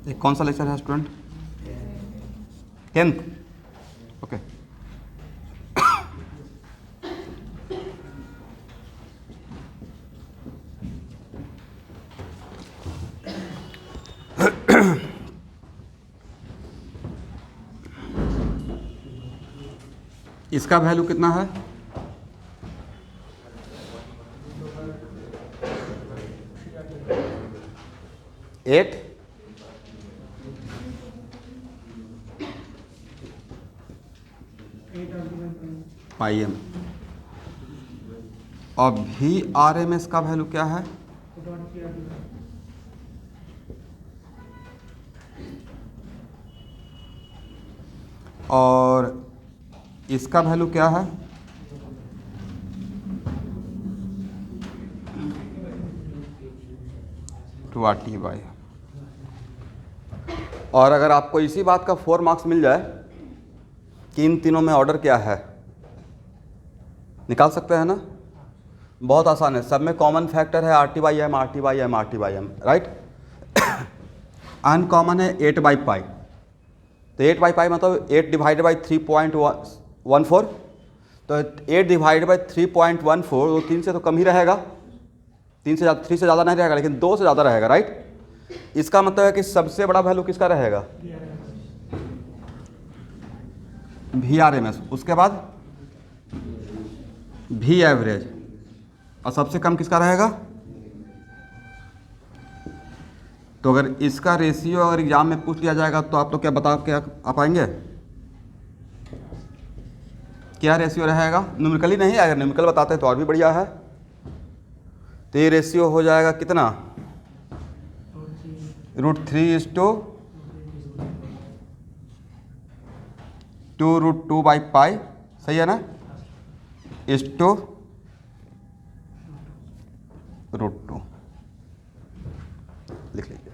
ये कौन सा लेक्चर है स्टूडेंट? 10th। ओके। इसका वैल्यू कितना है? 8 पाई एम। और VRMS का वैल्यू क्या है? और इसका वैल्यू क्या है? Two RT/। और अगर आपको इसी बात का 4 मार्क्स मिल जाए कि इन तीनों में ऑर्डर क्या है, निकाल सकते हैं ना? बहुत आसान है, सब में कॉमन फैक्टर है RT/m RT/m RT/m, right. Uncommon है 8/π। तो 8/π मतलब 8 डिवाइडेड बाई 3.14। तो 8 डिवाइडेड बाई 3.14 वो 3 से तो कम ही रहेगा, 3 से 3 से ज़्यादा नहीं रहेगा, लेकिन 2 से ज़्यादा रहेगा, राइट। इसका मतलब है कि सबसे बड़ा वैल्यू किसका रहेगा? VRMS। उसके बाद V एवरेज, और सबसे कम किसका रहेगा? तो अगर इसका रेशियो अगर एग्जाम में पूछ लिया जाएगा तो आप तो क्या बता के आ पाएंगे? क्या रेशियो रहेगा? न्यूमेरिकली नहीं, अगर न्यूमेरिकल बताते हैं तो और भी बढ़िया है। तो ये रेशियो हो जाएगा कितना? √3/2/π, सही है ना? √2। लिख लीजिए।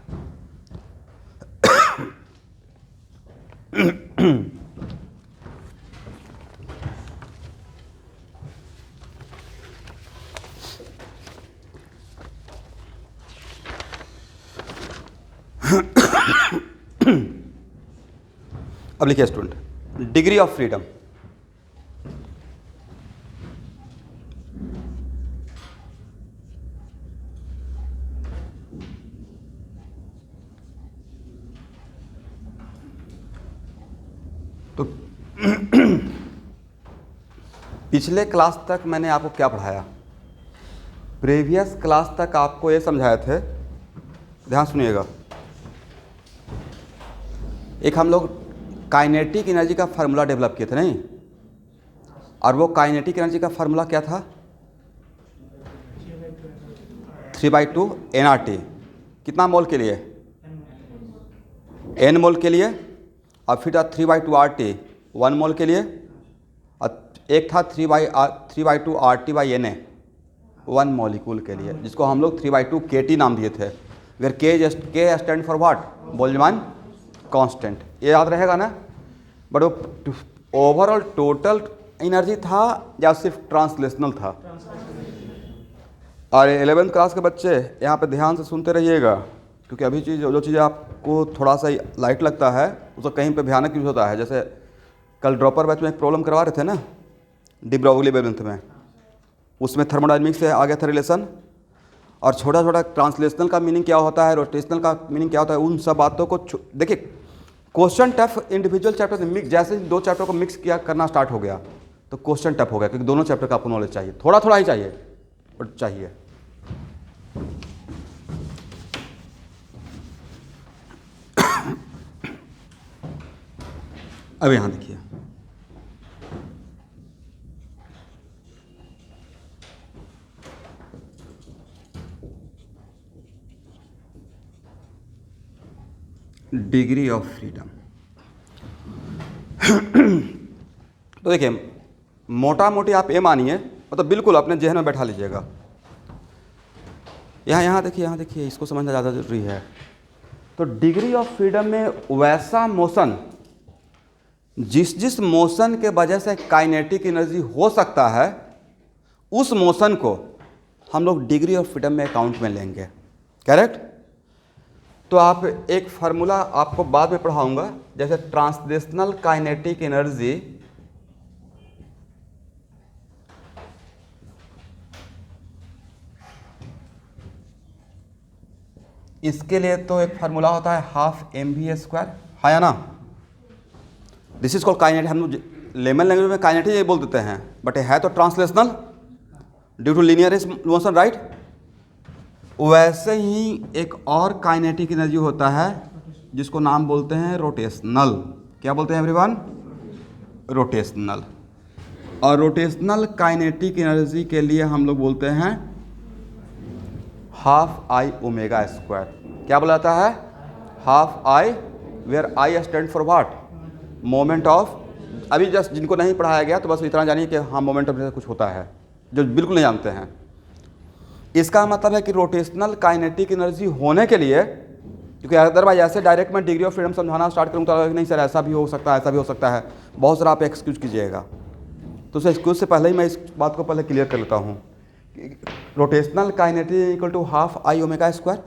अब लिखिए स्टूडेंट, डिग्री ऑफ फ्रीडम। तो पिछले क्लास तक मैंने आपको क्या पढ़ाया? प्रीवियस क्लास तक आपको ये समझाए थे, ध्यान सुनिएगा। एक हम लोग काइनेटिक एनर्जी का फार्मूला डेवलप किए थे, नहीं? और वो काइनेटिक एनर्जी का फार्मूला क्या था? 3/2 nRT। कितना मोल के लिए? n मोल के लिए। और फिर था 3/2 RT 1 मोल के लिए। और एक था 3/2 RT/Na 1 मॉलिक्यूल के लिए, जिसको हम लोग 3/2 KT नाम दिए थे। Where K stand for what? Boltzmann constant. ये याद रहेगा ना? बट वो ओवरऑल टोटल एनर्जी था या सिर्फ ट्रांसलेशनल था? और 11th क्लास के बच्चे यहाँ पे ध्यान से सुनते रहिएगा, क्योंकि अभी जो चीज़ें आपको थोड़ा सा लाइट लगता है उसको कहीं पे भयानक यूज होता है। जैसे कल ड्रॉपर बैच में एक प्रॉब्लम करवा रहे थे ना, डी ब्रोगली वेवलेंथ में, उसमें थर्मोडायनेमिक्स से आ गया था रिलेशन। और छोटा छोटा ट्रांसलेशनल का मीनिंग क्या होता है, रोटेशनल का मीनिंग क्या होता है, उन सब बातों को देखिए। क्वेश्चन टफ इंडिविजुअल चैप्टर से मिक्स, जैसे दो चैप्टर को मिक्स किया करना स्टार्ट हो गया तो क्वेश्चन टफ हो गया, क्योंकि दोनों चैप्टर का आपको नॉलेज चाहिए, थोड़ा थोड़ा ही चाहिए बट चाहिए। अब यहाँ देखिए, डिग्री ऑफ फ्रीडम। तो देखिए, मोटा मोटी आप ये मानिए, मतलब बिल्कुल अपने जहन में बैठा लीजिएगा। यहाँ देखिए, इसको समझना ज़्यादा जरूरी है। तो डिग्री ऑफ फ्रीडम में वैसा मोशन, जिस मोशन के वजह से काइनेटिक एनर्जी हो सकता है, उस मोशन को हम लोग डिग्री ऑफ फ्रीडम में अकाउंट में लेंगे, करेक्ट। तो आप एक फार्मूला आपको बाद में पढ़ाऊंगा, जैसे ट्रांसलेशनल काइनेटिक एनर्जी इसके लिए तो एक फार्मूला होता है हाफ mv², है या ना। दिस इज कॉल्ड काइनेटिक, हम लोग लेमन लैंग्वेज में काइनेटिक ये बोल देते हैं, बट है तो translational due to linear motion, right. वैसे ही एक और काइनेटिक एनर्जी होता है जिसको नाम बोलते हैं रोटेशनल। क्या बोलते हैं एवरीवन? रोटेशनल। और रोटेशनल काइनेटिक एनर्जी के लिए हम लोग बोलते हैं हाफ आई ओमेगा स्क्वायर। क्या बोला जाता है? Half I, where I stand for what? Moment of. अभी जस्ट जिनको नहीं पढ़ाया गया तो बस इतना जानिए कि हाँ मोमेंट ऑफ कुछ होता है, जो बिल्कुल नहीं जानते हैं। इसका मतलब है कि रोटेशनल काइनेटिक एनर्जी होने के लिए, क्योंकि अदरवाइज ऐसे डायरेक्ट मैं डिग्री ऑफ फ्रीडम समझाना स्टार्ट करूँ तो नहीं सर ऐसा भी हो सकता है, ऐसा भी हो सकता है, बहुत सारा आप एक्सक्यूज कीजिएगा। तो उस एक्सक्यूज से पहले ही मैं इस बात को पहले क्लियर कर लेता हूँ। Rotational kinetic equal to half I omega square,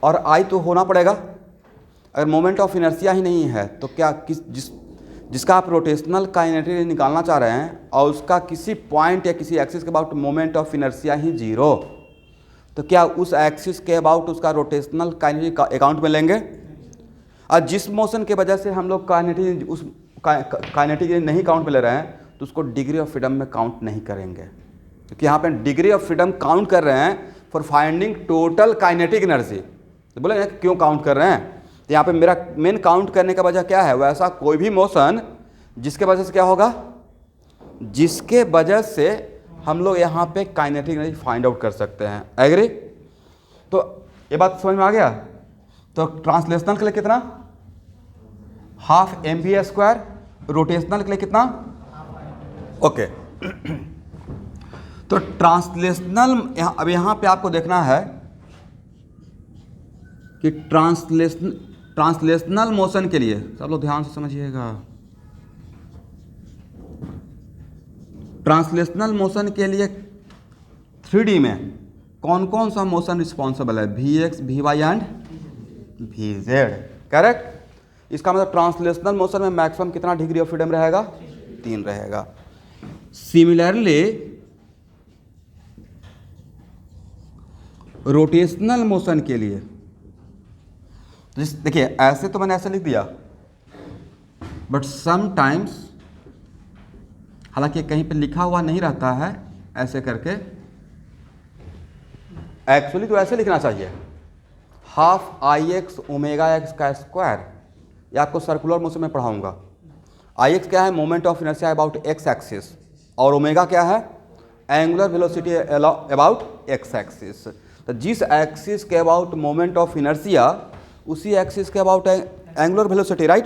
और आई तो होना पड़ेगा। अगर मोमेंट ऑफ इनर्शिया ही नहीं है तो क्या जिसका आप रोटेशनल काइनेटिक निकालना चाह रहे हैं और उसका किसी पॉइंट या किसी एक्सिस के about moment of inertia he zero, तो क्या उस एक्सिस के अबाउट उसका रोटेशनल काइनेटिक अकाउंट में लेंगे? और जिस मोशन के वजह से हम लोग काइनेटिक उस काइनेटिक नहीं काउंट में ले रहे हैं तो उसको डिग्री ऑफ फ्रीडम में काउंट नहीं करेंगे, क्योंकि यहाँ पे डिग्री ऑफ फ्रीडम काउंट कर रहे हैं for finding total kinetic energy. तो बोले क्यों काउंट कर रहे हैं? तो यहाँ पे मेरा मेन काउंट करने का वजह क्या है? वैसा कोई भी मोशन जिसके वजह से क्या होगा, जिसके वजह से हम लोग यहाँ पे काइनेटिक एनर्जी फाइंड आउट कर सकते हैं। एग्री? तो ये बात समझ में आ गया? तो ट्रांसलेशनल के लिए कितना? Half mv²। रोटेशनल के लिए कितना? ओके। तो ट्रांसलेशनल अब यहाँ पे आपको देखना है कि ट्रांसलेशनल मोशन के लिए सब लोग ध्यान से समझिएगा। ट्रांसलेशनल मोशन के लिए 3D में कौन कौन सा मोशन रिस्पॉन्सिबल है? Vx, Vy and Vz, correct. इसका मतलब ट्रांसलेशनल मोशन में मैक्सिमम कितना डिग्री ऑफ फ्रीडम रहेगा? 3 रहेगा। सिमिलरली रोटेशनल मोशन के लिए देखिए, ऐसे तो मैंने ऐसे लिख दिया, बट समटाइम्स हालांकि कहीं पे लिखा हुआ नहीं रहता है ऐसे करके, एक्चुअली तो ऐसे लिखना चाहिए half I x omega x का स्क्वायर। ये आपको सर्कुलर मोशन में पढ़ाऊंगा। आई एक्स क्या है? Moment of inertia about x axis, और ओमेगा क्या है? Angular velocity about x axis. तो जिस एक्सिस के अबाउट मोमेंट ऑफ इनर्शिया उसी एक्सिस के अबाउट एंगुलर वेलोसिटी, राइट।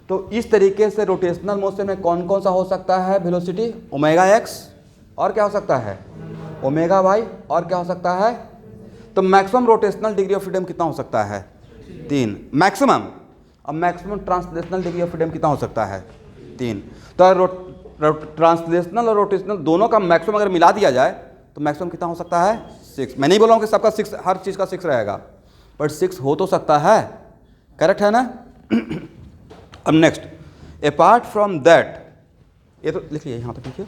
तो इस तरीके से रोटेशनल मोशन में कौन कौन सा हो सकता है वेलोसिटी? ओमेगा एक्स, और क्या हो सकता है? ओमेगा वाई, और क्या हो सकता है? तो maximum rotational degree of freedom कितना हो सकता है? 3 मैक्सिमम। अब maximum translational degree of freedom कितना हो सकता है? 3। तो ट्रांसलेशनल और रोटेशनल दोनों का मैक्सिमम अगर मिला दिया जाए तो मैक्सिमम कितना हो सकता है? 6। मैं नहीं बोल रहा हूँ कि सबका 6, हर चीज़ का 6 रहेगा, बट 6 हो तो सकता है, करेक्ट है ना? अब नेक्स्ट, अपार्ट फ्रॉम दैट, ये तो लिख लिया यहाँ तो ठीक है।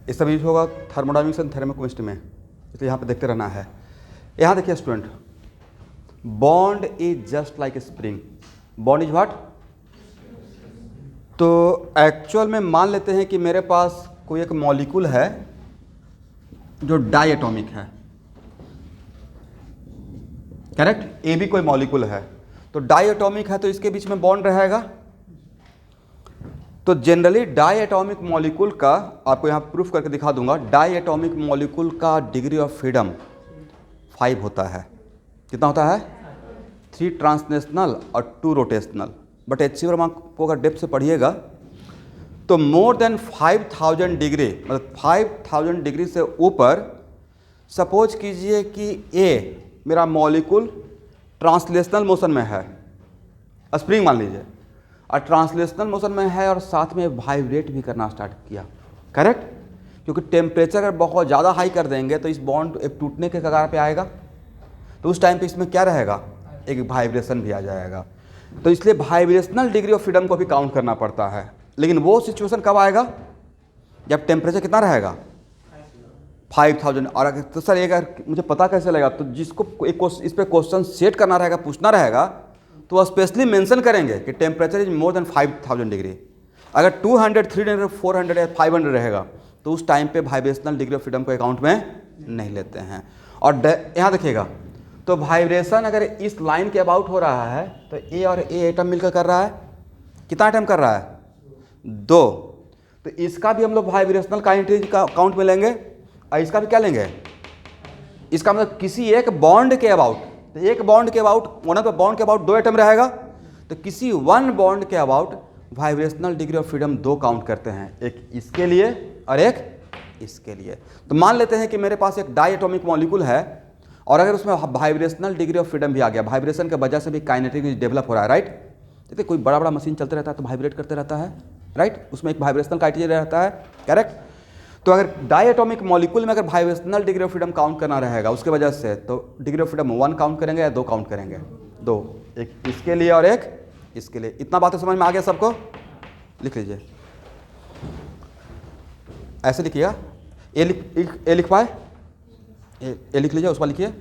ये सब यूज होगा थर्मोडायनामिक्स एंड थर्मोकेमिस्ट्री में, इसलिए यहाँ पे देखते रहना है। यहाँ देखिए student, bond is just like a spring. Bond is what? तो एक्चुअल में मान लेते हैं कि मेरे पास कोई एक मॉलिक्यूल है जो डाई एटॉमिक है, करेक्ट। ए भी कोई मॉलिक्यूल है, तो डाई एटॉमिक है तो इसके बीच में बॉन्ड रहेगा। तो जनरली डाई एटॉमिक मॉलिक्यूल का, आपको यहाँ प्रूफ करके दिखा दूंगा, डाई एटॉमिक मॉलिक्यूल का डिग्री ऑफ फ्रीडम 5 होता है। कितना होता है? 3 ट्रांसलेशनल और 2 rotational. But H C Verma को अगर डेप्थ से पढ़िएगा तो मोर देन 5000 डिग्री, मतलब 5000 डिग्री से ऊपर, सपोज कीजिए कि ए मेरा मॉलिक्यूल ट्रांसलेशनल मोशन में है, स्प्रिंग मान लीजिए, और ट्रांसलेशनल मोशन में है और साथ में वाइब्रेट भी करना स्टार्ट किया, करेक्ट? क्योंकि टेम्परेचर अगर बहुत ज़्यादा हाई कर देंगे तो इस बॉन्ड एक टूटने के कगार पे आएगा, तो उस टाइम पे इसमें क्या रहेगा? एक वाइब्रेशन भी आ जाएगा। तो इसलिए वाइब्रेशनल डिग्री ऑफ फ्रीडम को भी काउंट करना पड़ता है। लेकिन वो सिचुएशन कब आएगा? जब टेम्परेचर कितना रहेगा? 5000। और अगर तो सर एक अगर मुझे पता कैसे लगेगा, तो जिसको एक इस पर क्वेश्चन सेट करना रहेगा, पूछना रहेगा, तो वो स्पेशली मेंशन करेंगे कि temperature is more than 5000 degree. अगर 200, 300, 400 या 500 रहेगा तो उस टाइम पे वाइब्रेशनल डिग्री ऑफ फ्रीडम को अकाउंट में नहीं लेते हैं। और यहाँ देखिएगा, तो वाइब्रेशन अगर इस लाइन के अबाउट हो रहा है तो ए और ए एटम मिलकर कर रहा है, कितना एटम कर रहा है? 2। तो इसका भी हम लोग वाइब्रेशनल काइनेटिक का अकाउंट में लेंगे और इसका भी क्या लेंगे? इसका मतलब किसी एक बॉन्ड के अबाउट, तो एक बॉन्ड के about, one of the bond के अबाउट 2 एटम रहेगा, तो किसी वन बॉन्ड के about vibrational degree of freedom 2 count करते हैं, एक इसके लिए और एक इसके लिए। तो मान लेते हैं कि मेरे पास एक डाई एटॉमिक मॉलिक्यूल है और अगर उसमें वाइब्रेशनल डिग्री ऑफ फ्रीडम भी आ गया, वाइब्रेशन की वजह से भी काइनेटिक डेवलप हो रहा है, राइट? देखिए कोई बड़ा बड़ा मशीन चलते रहता है तो वाइब्रेट करते रहता है, राइट? उसमें एक वाइब्रेशनल क्राइटेरिया रहता है, करेक्ट? तो अगर डाई एटॉमिक मॉलिक्यूल में अगर vibrational degree of freedom count करना रहेगा उसके वजह से, तो डिग्री ऑफ फ्रीडम 1 काउंट करेंगे या 2 काउंट करेंगे? 2, एक इसके लिए और एक इसके लिए। इतना बातें समझ में आ गया सबको? लिख लीजिए, ऐसे लिखिएगा। ए लिख पाए? ए लिख लीजिए, उस पर लिखिए,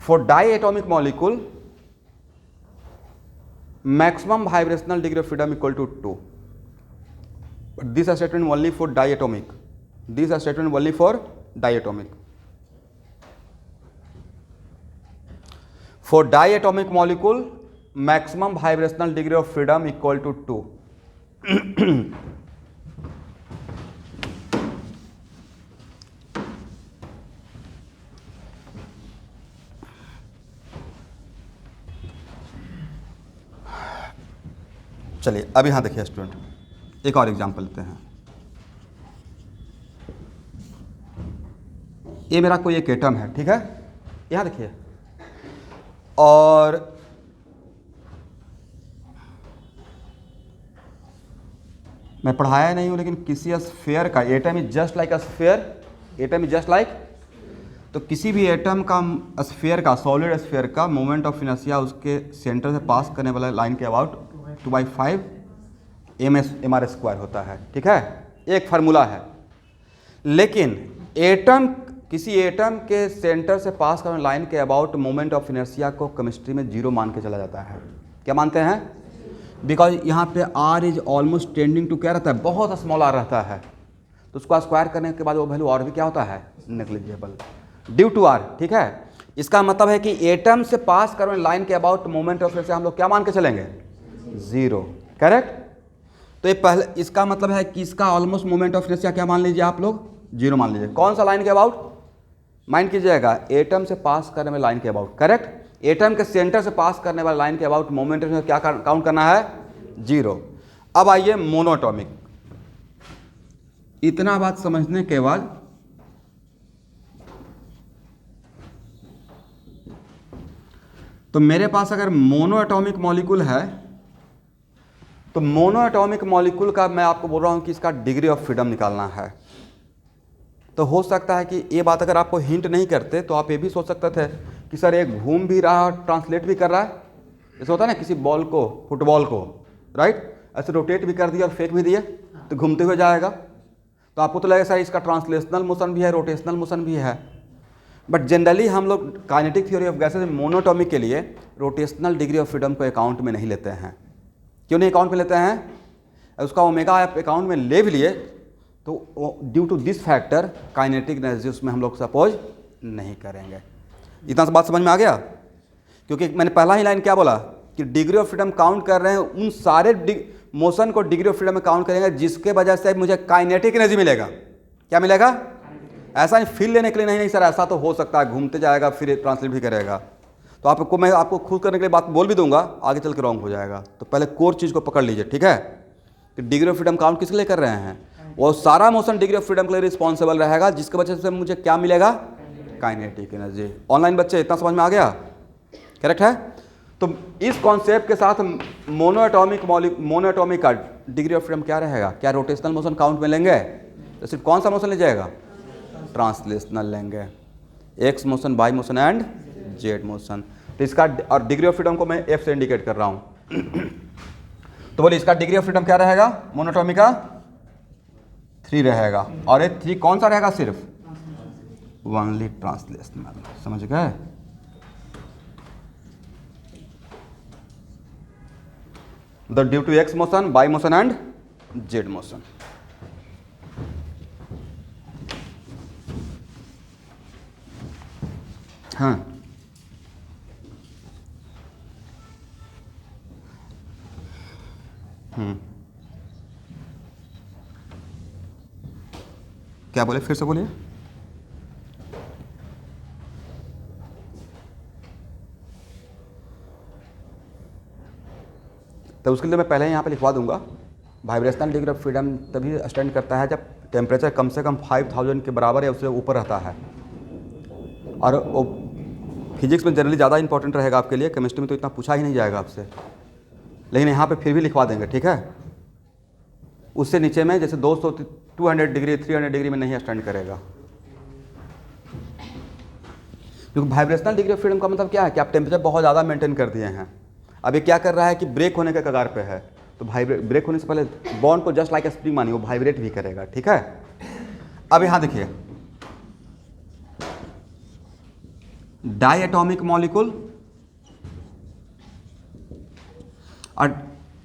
for diatomic molecule maximum vibrational degree of freedom equal to 2। But this are statement only for diatomic, these are statement only for diatomic. For diatomic molecule maximum vibrational degree of freedom equal to 2. चलिए अब यहां देखिए student, एक और example लेते हैं। ये मेरा कोई एक एटम है, ठीक है? यहाँ देखिए, और मैं पढ़ाया नहीं हूँ लेकिन किसी स्फीयर का, atom is just like a sphere, atom is just like, तो किसी भी एटम का स्फीयर का, सॉलिड स्फीयर का मोमेंट ऑफ इनर्शिया उसके सेंटर से पास करने वाला लाइन के अबाउट 2/5 mr² होता है, ठीक है? एक फार्मूला है। लेकिन एटम, किसी एटम के सेंटर से पास करने लाइन के अबाउट मोमेंट ऑफ इनर्शिया को केमिस्ट्री में 0 मान के चला जाता है। क्या मानते हैं? बिकॉज यहाँ पे r is almost tending to क्या रहता है? बहुत स्मॉल r रहता है, तो उसको स्क्वायर करने के बाद वो वैल्यू और भी क्या होता है? नेग्लिजिबल ड्यू टू r, ठीक है? इसका मतलब है कि एटम से पास करने लाइन के अबाउट मोमेंट ऑफ इनर्शिया हम लोग क्या मान के चलेंगे? 0, करेक्ट? तो ये पहले, इसका मतलब है कि इसका ऑलमोस्ट मोमेंट ऑफ इनर्शिया क्या मान लीजिए आप लोग? 0 मान लीजिए। कौन सा लाइन के अबाउट? माइंड कीजिएगा, एटम से पास करने वाले लाइन के अबाउट, करेक्ट? एटम के सेंटर से पास करने वाले लाइन के अबाउट मोमेंट में क्या काउंट करना है? 0। अब आइए मोनोटॉमिक। इतना बात समझने के बाद तो मेरे पास अगर मोनोएटॉमिक मॉलिक्यूल है तो मोनोएटॉमिक मॉलिक्यूल का मैं आपको बोल रहा हूं कि इसका डिग्री ऑफ फ्रीडम निकालना है। तो हो सकता है कि ये बात अगर आपको हिंट नहीं करते तो आप ये भी सोच सकते थे कि सर ये घूम भी रहा है, ट्रांसलेट भी कर रहा है। जैसे होता है ना किसी बॉल को, फुटबॉल को, राइट, ऐसे रोटेट भी कर दिया और फेंक भी दिया तो घूमते हुए जाएगा, तो आपको तो लगेगा सर इसका ट्रांसलेशनल मोशन भी है, रोटेशनल मोशन भी है। बट जनरली हम लोग kinetic theory of gases monoatomic के लिए रोटेशनल डिग्री ऑफ फ्रीडम को अकाउंट में नहीं लेते हैं। क्यों नहीं अकाउंट में लेते हैं? उसका ओमेगा आप अकाउंट में ले भी लिए तो due to this factor kinetic energy उसमें हम लोग सपोज नहीं करेंगे। इतना सा बात समझ में आ गया? क्योंकि मैंने पहला ही लाइन क्या बोला कि डिग्री ऑफ फ्रीडम काउंट कर रहे हैं, उन सारे मोशन को डिग्री ऑफ फ्रीडम में काउंट करेंगे जिसके वजह से मुझे काइनेटिक एनर्जी मिलेगा। क्या मिलेगा? ऐसा नहीं फील लेने के लिए, नहीं नहीं सर ऐसा तो हो सकता है, घूमते जाएगा फिर ट्रांसलेट भी करेगा। तो आपको मैं आपको खुद करने के लिए बात बोल भी दूंगा, आगे चल के रॉन्ग हो जाएगा। तो पहले कोर चीज़ को पकड़ लीजिए, ठीक है, कि डिग्री ऑफ फ्रीडम काउंट किसके लिए कर रहे हैं, वो सारा मोशन डिग्री ऑफ फ्रीडम के लिए रिस्पॉन्सिबल रहेगा, जिसकी वजह से मुझे क्या मिलेगा, काइनेटिक एनर्जी। ऑनलाइन बच्चे इतना समझ में आ गया, करेक्ट है। तो इस कॉन्सेप्ट के साथ मोनोएटॉमिक का डिग्री ऑफ फ्रीडम क्या रहेगा, क्या रोटेशनल मोशन काउंट में लेंगे, तो सिर्फ कौन सा मोशन ले जाएगा, ट्रांसलेशनल लेंगे, X motion, Y motion and Z motion. तो इसका और डिग्री ऑफ फ्रीडम को मैं एफ से इंडिकेट कर रहा हूँ। तो बोलिए इसका डिग्री ऑफ फ्रीडम क्या रहेगा, मोनोटॉमिक का 3 रहेगा, और ये 3 कौन सा रहेगा, सिर्फ ओनली ट्रांसलेशनल, समझ गए। The due to X motion, Y motion and Z motion. हाँ क्या बोले, फिर से बोलिए। तो उसके लिए मैं पहले यहाँ पे लिखवा दूंगा, वाइब्रेशनल डिग्री ऑफ फ्रीडम तभी स्टैंड करता है जब टेम्परेचर कम से कम 5000 के बराबर या उससे ऊपर रहता है। और वो फिजिक्स में जनरली ज़्यादा इंपॉर्टेंट रहेगा आपके लिए, केमिस्ट्री में तो इतना पूछा ही नहीं जाएगा आपसे, लेकिन यहाँ पे फिर भी लिखवा देंगे, ठीक है। उससे नीचे में जैसे 200 200 डिग्री 300 डिग्री में नहीं स्टैंड करेगा, क्योंकि वाइब्रेशनल डिग्री ऑफ फ्रीडम का मतलब क्या है कि आप टेम्परेचर बहुत ज़्यादा मेंटेन कर दिए हैं। अब ये क्या कर रहा है कि ब्रेक होने के कगार पे है, तो ब्रेक होने से पहले बॉन्ड को जस्ट लाइक स्प्रिंग मानिए, वो वाइब्रेट भी करेगा, ठीक है। अब यहाँ देखिए डायएटॉमिक मॉलिक्यूल, और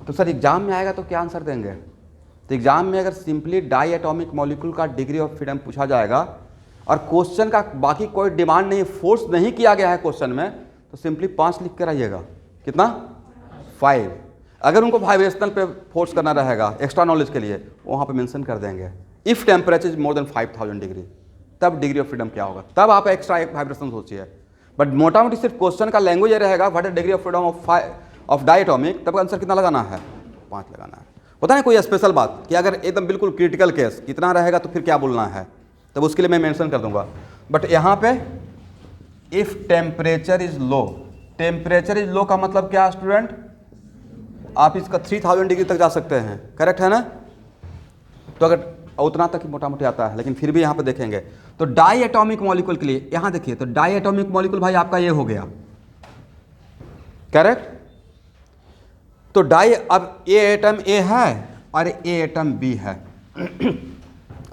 तो सर एग्जाम में आएगा तो क्या आंसर देंगे, तो एग्जाम में अगर सिंपली डायएटॉमिक मॉलिक्यूल का डिग्री ऑफ फ्रीडम पूछा जाएगा और क्वेश्चन का बाकी कोई डिमांड नहीं, फोर्स नहीं किया गया है क्वेश्चन में, तो सिंपली 5 लिख कर आइएगा, कितना 5। अगर उनको वाइब्रेशनल पे फोर्स करना रहेगा एक्स्ट्रा नॉलेज के लिए, वहाँ पे मेंशन कर देंगे if temperature is more than 5000 degree, तब डिग्री ऑफ फ्रीडम क्या होगा, तब आप एक्स्ट्रा एक वाइब्रेशन सोचिए। बट मोटा मोटी सिर्फ क्वेश्चन का लैंग्वेज ये रहेगा what is degree of freedom of diatomic, तब आंसर कितना लगाना है, 5 लगाना है। होता है कोई स्पेशल बात कि अगर एकदम बिल्कुल क्रिटिकल केस कितना रहेगा तो फिर क्या बोलना है, तब उसके लिए मैं मेंशन कर दूंगा। बट यहाँ पे if temperature is low, temperature is low का मतलब क्या स्टूडेंट, आप इसका 3000 डिग्री तक जा सकते हैं, करेक्ट है ना। तो अगर उतना तक ही मोटा मोटी आता है, लेकिन फिर भी यहाँ पे देखेंगे तो डाई एटॉमिक मॉलिक्यूल के लिए यहाँ देखिए, तो डाई एटॉमिक मॉलिक्यूल भाई आपका ये हो गया, करेक्ट। तो डाई, अब ए एटम ए है और ए एटम बी है,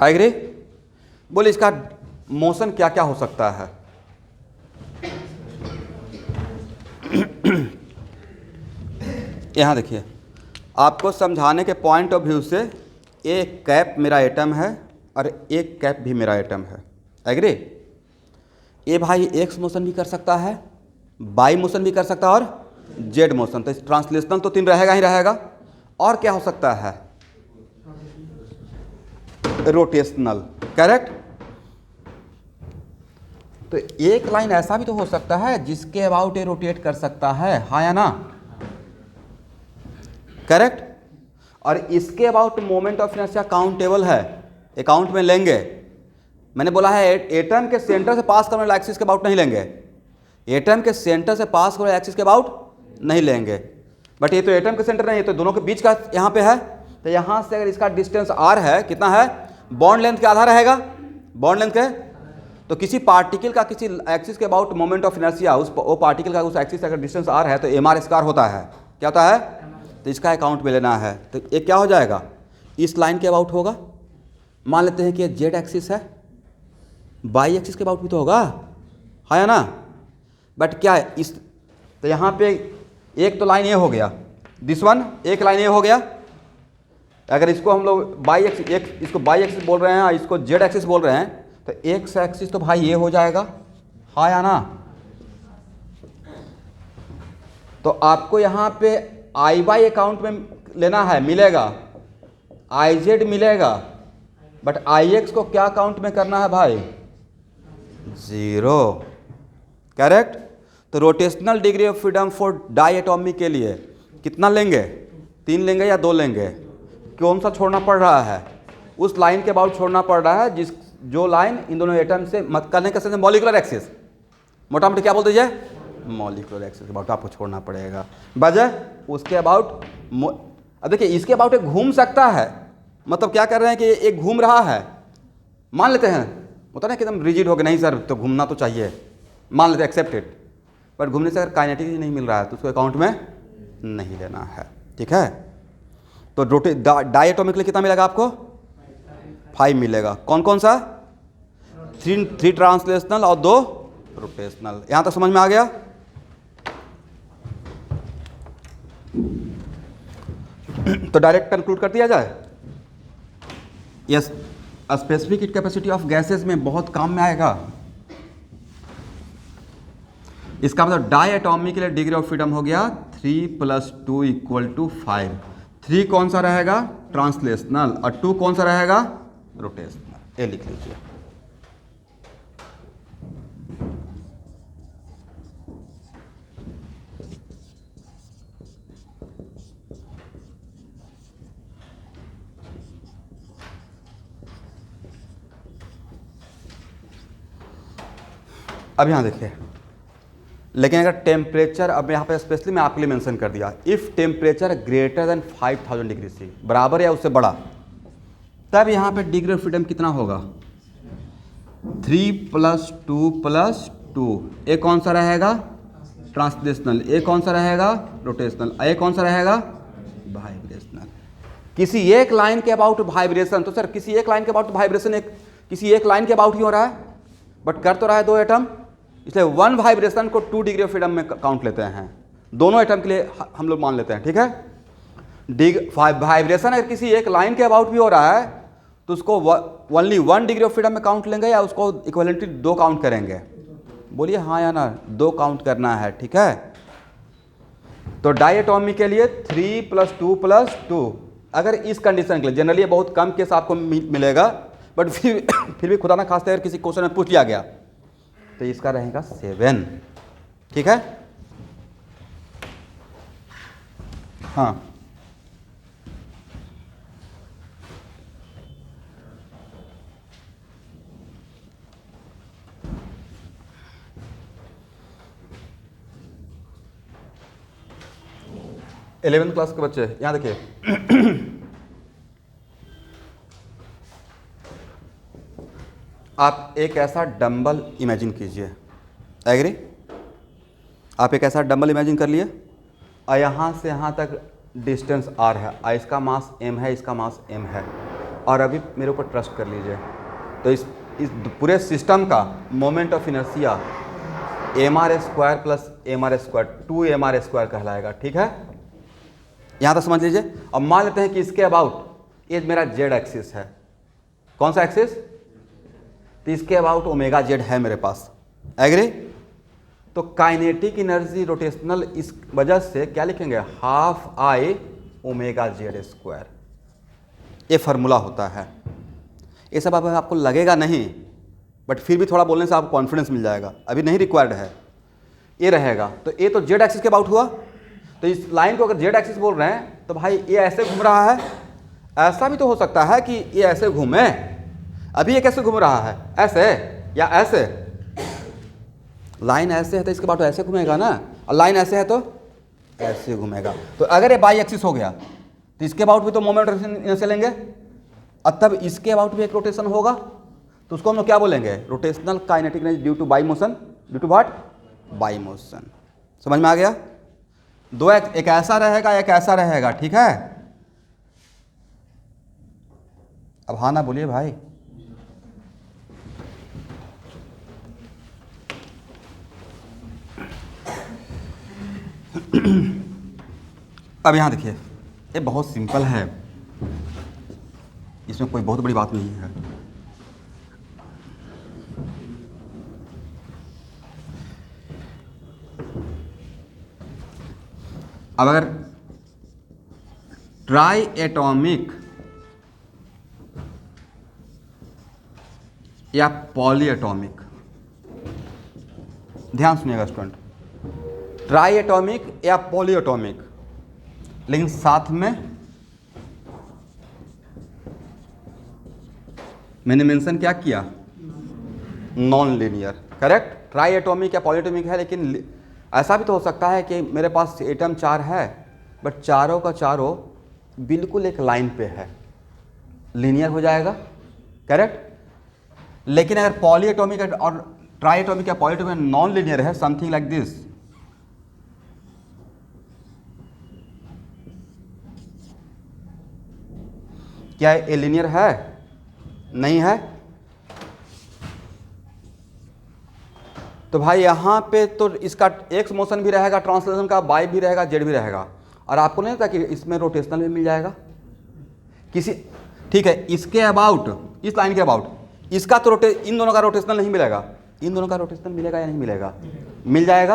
आई एग्री। बोले इसका मोशन क्या क्या हो सकता है, यहाँ देखिए आपको समझाने के पॉइंट ऑफ व्यू से एक कैप मेरा एटम है और एक कैप भी मेरा एटम है, एग्री। ये भाई एक्स मोशन भी कर सकता है, वाई मोशन भी कर सकता है और जेड मोशन, तो इस ट्रांसलेशनल तो 3 रहेगा ही रहेगा, और क्या हो सकता है, रोटेशनल, करेक्ट। तो एक लाइन ऐसा भी तो हो सकता है जिसके अबाउट ये रोटेट कर सकता है, हाँ या ना, करेक्ट। और इसके about moment of inertia countable है, अकाउंट में लेंगे। मैंने बोला है एटम के सेंटर से पास करने वाले एक्सिस के अबाउट नहीं लेंगे, एटम के सेंटर से पास करने वाले एक्सिस के अबाउट नहीं लेंगे। बट ये तो एटम के सेंटर नहीं है, तो दोनों के बीच का यहाँ पे है, तो यहाँ से अगर इसका डिस्टेंस r है, कितना है, बॉन्ड लेंथ के आधा रहेगा, बॉन्ड लेंथ के। तो किसी पार्टिकल का किसी एक्सिस के अबाउट मोमेंट ऑफ इनर्शिया, वो पार्टिकल का उस एक्सिस से अगर डिस्टेंस r है तो mr² होता है, क्या होता है, तो इसका अकाउंट में लेना है। तो ये क्या हो जाएगा, इस लाइन के अबाउट होगा, मान लेते हैं कि जेड एक्सिस है, वाई एक्सिस के अबाउट भी तो होगा, है या ना। बट क्या है इस, तो यहाँ पे एक तो लाइन ये हो गया, दिस वन, एक लाइन ये हो गया। अगर इसको हम लोग वाई एक्सिस, इसको वाई एक्सिस बोल रहे हैं और इसको जेड एक्सिस बोल रहे हैं, तो एक्स एक्सिस तो भाई ये हो जाएगा, हाँ या ना। तो आपको यहाँ पे आई वाई अकाउंट में लेना है, मिलेगा, आई जेड मिलेगा, बट आई एक्स को क्या अकाउंट में करना है भाई, 0, करेक्ट। तो rotational degree of freedom for diatomic के लिए कितना लेंगे, 3 लेंगे या 2 लेंगे? कौन सा छोड़ना पड़ रहा है? उस लाइन के अबाउट छोड़ना पड़ रहा है जो लाइन इन दोनों एटम से मत करने के मॉलिक्यूलर एक्सिस, मोटा मोटी क्या बोल दीजिए, मॉलिक्यूलर एक्सिस के अबाउट आपको छोड़ना पड़ेगा। वजह उसके अबाउट, अब देखिए इसके अबाउट एक घूम सकता है, मतलब क्या कर रहे हैं कि एक घूम रहा है, मान लेते हैं, होता ना कि एकदम रिजिड हो गया, नहीं सर तो घूमना तो चाहिए, मान लेते हैं एक्सेप्टेड, बट घूमने से अगर काइनेटिक नहीं मिल रहा है तो उसको अकाउंट में नहीं लेना है, ठीक है। तो डाई एटॉमिक के लिए कितना मिलेगा आपको, 5 मिलेगा। कौन कौन सा, 3 ट्रांसलेशनल और 2 रोटेशनल। यहां तक समझ में आ गया? तो डायरेक्ट कंक्लूड कर दिया जाए, yes, specific heat capacity of gases में बहुत काम में आएगा। इसका मतलब डाई एटॉमिक के लिए डिग्री ऑफ फ्रीडम हो गया 3 + 2 = 5। 3 कौन सा रहेगा, ट्रांसलेशनल, और 2 कौन सा रहेगा, रोटेशनल। ये लिख लीजिए। अब यहाँ देखिए, लेकिन अगर टेम्परेचर, अब यहाँ पे स्पेशली मैं आपके लिए मेंशन कर दिया, if temperature greater than 5000 degree C, बराबर या उससे बड़ा, तब यहाँ पे डिग्री ऑफ फ्रीडम कितना होगा, 3 + 2 + 2। ए कौन सा रहेगा, ट्रांसलेशनल, ए कौन सा रहेगा, रोटेशनल, ए कौन सा रहेगा, वाइब्रेशनल। किसी एक लाइन के अबाउट वाइब्रेशन, तो सर किसी एक लाइन के अबाउट वाइब्रेशन किसी एक लाइन के अबाउट ही हो रहा है, बट कर तो रहा है 2 एटम, इसलिए 1 वाइब्रेशन को 2 डिग्री ऑफ फ्रीडम में काउंट लेते हैं, दोनों एटम के लिए हम लोग मान लेते हैं, ठीक है। वाइब्रेशन अगर किसी एक लाइन के अबाउट भी हो रहा है तो उसको ओनली 1 डिग्री ऑफ फ्रीडम में काउंट लेंगे या उसको इक्विवेलेंटली 2 काउंट करेंगे? बोलिए हाँ या ना, 2 काउंट करना है, ठीक है। तो डाई एटॉमिक के लिए 3 + 2 + 2, अगर इस कंडीशन के लिए, जनरली बहुत कम केस आपको मिलेगा, बट फिर भी खुदा ना खास्ते अगर किसी क्वेश्चन में पूछ लिया गया तो इसका रहेगा 7, ठीक है। हाँ, इलेवेंथ क्लास के बच्चे यहाँ देखिए, आप एक ऐसा डंबल इमेजिन कीजिए, एग्री? आप एक ऐसा डंबल इमेजिन कर लिए और यहाँ से यहाँ तक डिस्टेंस r है, और इसका मास m है, इसका मास m है, और अभी मेरे ऊपर ट्रस्ट कर लीजिए, तो इस पूरे सिस्टम का moment of inertia mr² + mr², 2mr² कहलाएगा, ठीक है। यहाँ तक समझ लीजिए। अब मान लेते हैं कि इसके अबाउट ये मेरा z एक्सिस है, कौन सा एक्सिस, तो इसके अबाउट ω/z है मेरे पास, एग्री? तो काइनेटिक एनर्जी रोटेशनल इस वजह से क्या लिखेंगे, 12I ω/z², ये फार्मूला होता है। ये सब अब आपको लगेगा नहीं, बट फिर भी थोड़ा बोलने से आपको कॉन्फिडेंस मिल जाएगा, अभी नहीं रिक्वायर्ड है, ये रहेगा। तो ये तो z एक्सिस के अबाउट हुआ, तो इस लाइन को अगर z एक्सिस बोल रहे हैं तो भाई ये ऐसे घूम रहा है, ऐसा भी तो हो सकता है कि ये ऐसे घूमे, अभी ये कैसे घूम रहा है, ऐसे या ऐसे, लाइन ऐसे है तो इसके बाद तो ऐसे घूमेगा ना, और लाइन ऐसे है तो ऐसे घूमेगा। तो अगर ये बाई एक्सिस हो गया तो इसके अबाउट भी तो मोमेंट इनर्शिया लेंगे, और तब इसके अबाउट भी एक रोटेशन होगा, तो उसको हम लोग क्या बोलेंगे, rotational kinetic energy due to by motion, due to what, by motion. समझ में आ गया? दो एक ऐसा रहेगा, एक ऐसा रहेगा, ठीक है। अब हाँ ना बोलिए भाई। अब यहाँ देखिए, ये बहुत सिंपल है, इसमें कोई बहुत बड़ी बात नहीं है। अब अगर ट्राई एटॉमिक या पॉली एटॉमिक, ध्यान सुनिएगा स्टूडेंट, ट्राई एटॉमिक या पॉली एटॉमिक, लेकिन साथ में मैंने मेंशन क्या किया, non linear. Correct, try atomic या पॉली एटॉमिक है, लेकिन ऐसा भी तो हो सकता है कि मेरे पास एटम 4 है बट चारों का चारों बिल्कुल एक लाइन पे है, लीनियर हो जाएगा। करेक्ट, लेकिन अगर पॉली एटॉमिक और ट्राई एटॉमिक या पॉली एटॉमिक नॉन लीनियर है, समथिंग लाइक दिस, क्या ये लीनियर है? नहीं है। तो भाई यहाँ पे तो इसका एक्स मोशन भी रहेगा, ट्रांसलेशन का वाई भी रहेगा, जेड भी रहेगा, और आपको नहीं लगता कि इसमें रोटेशनल भी मिल जाएगा किसी, ठीक है, इसके अबाउट, इस लाइन के अबाउट, इसका तो इन दोनों का रोटेशनल नहीं मिलेगा, इन दोनों का रोटेशनल मिलेगा या नहीं मिलेगा? मिल जाएगा।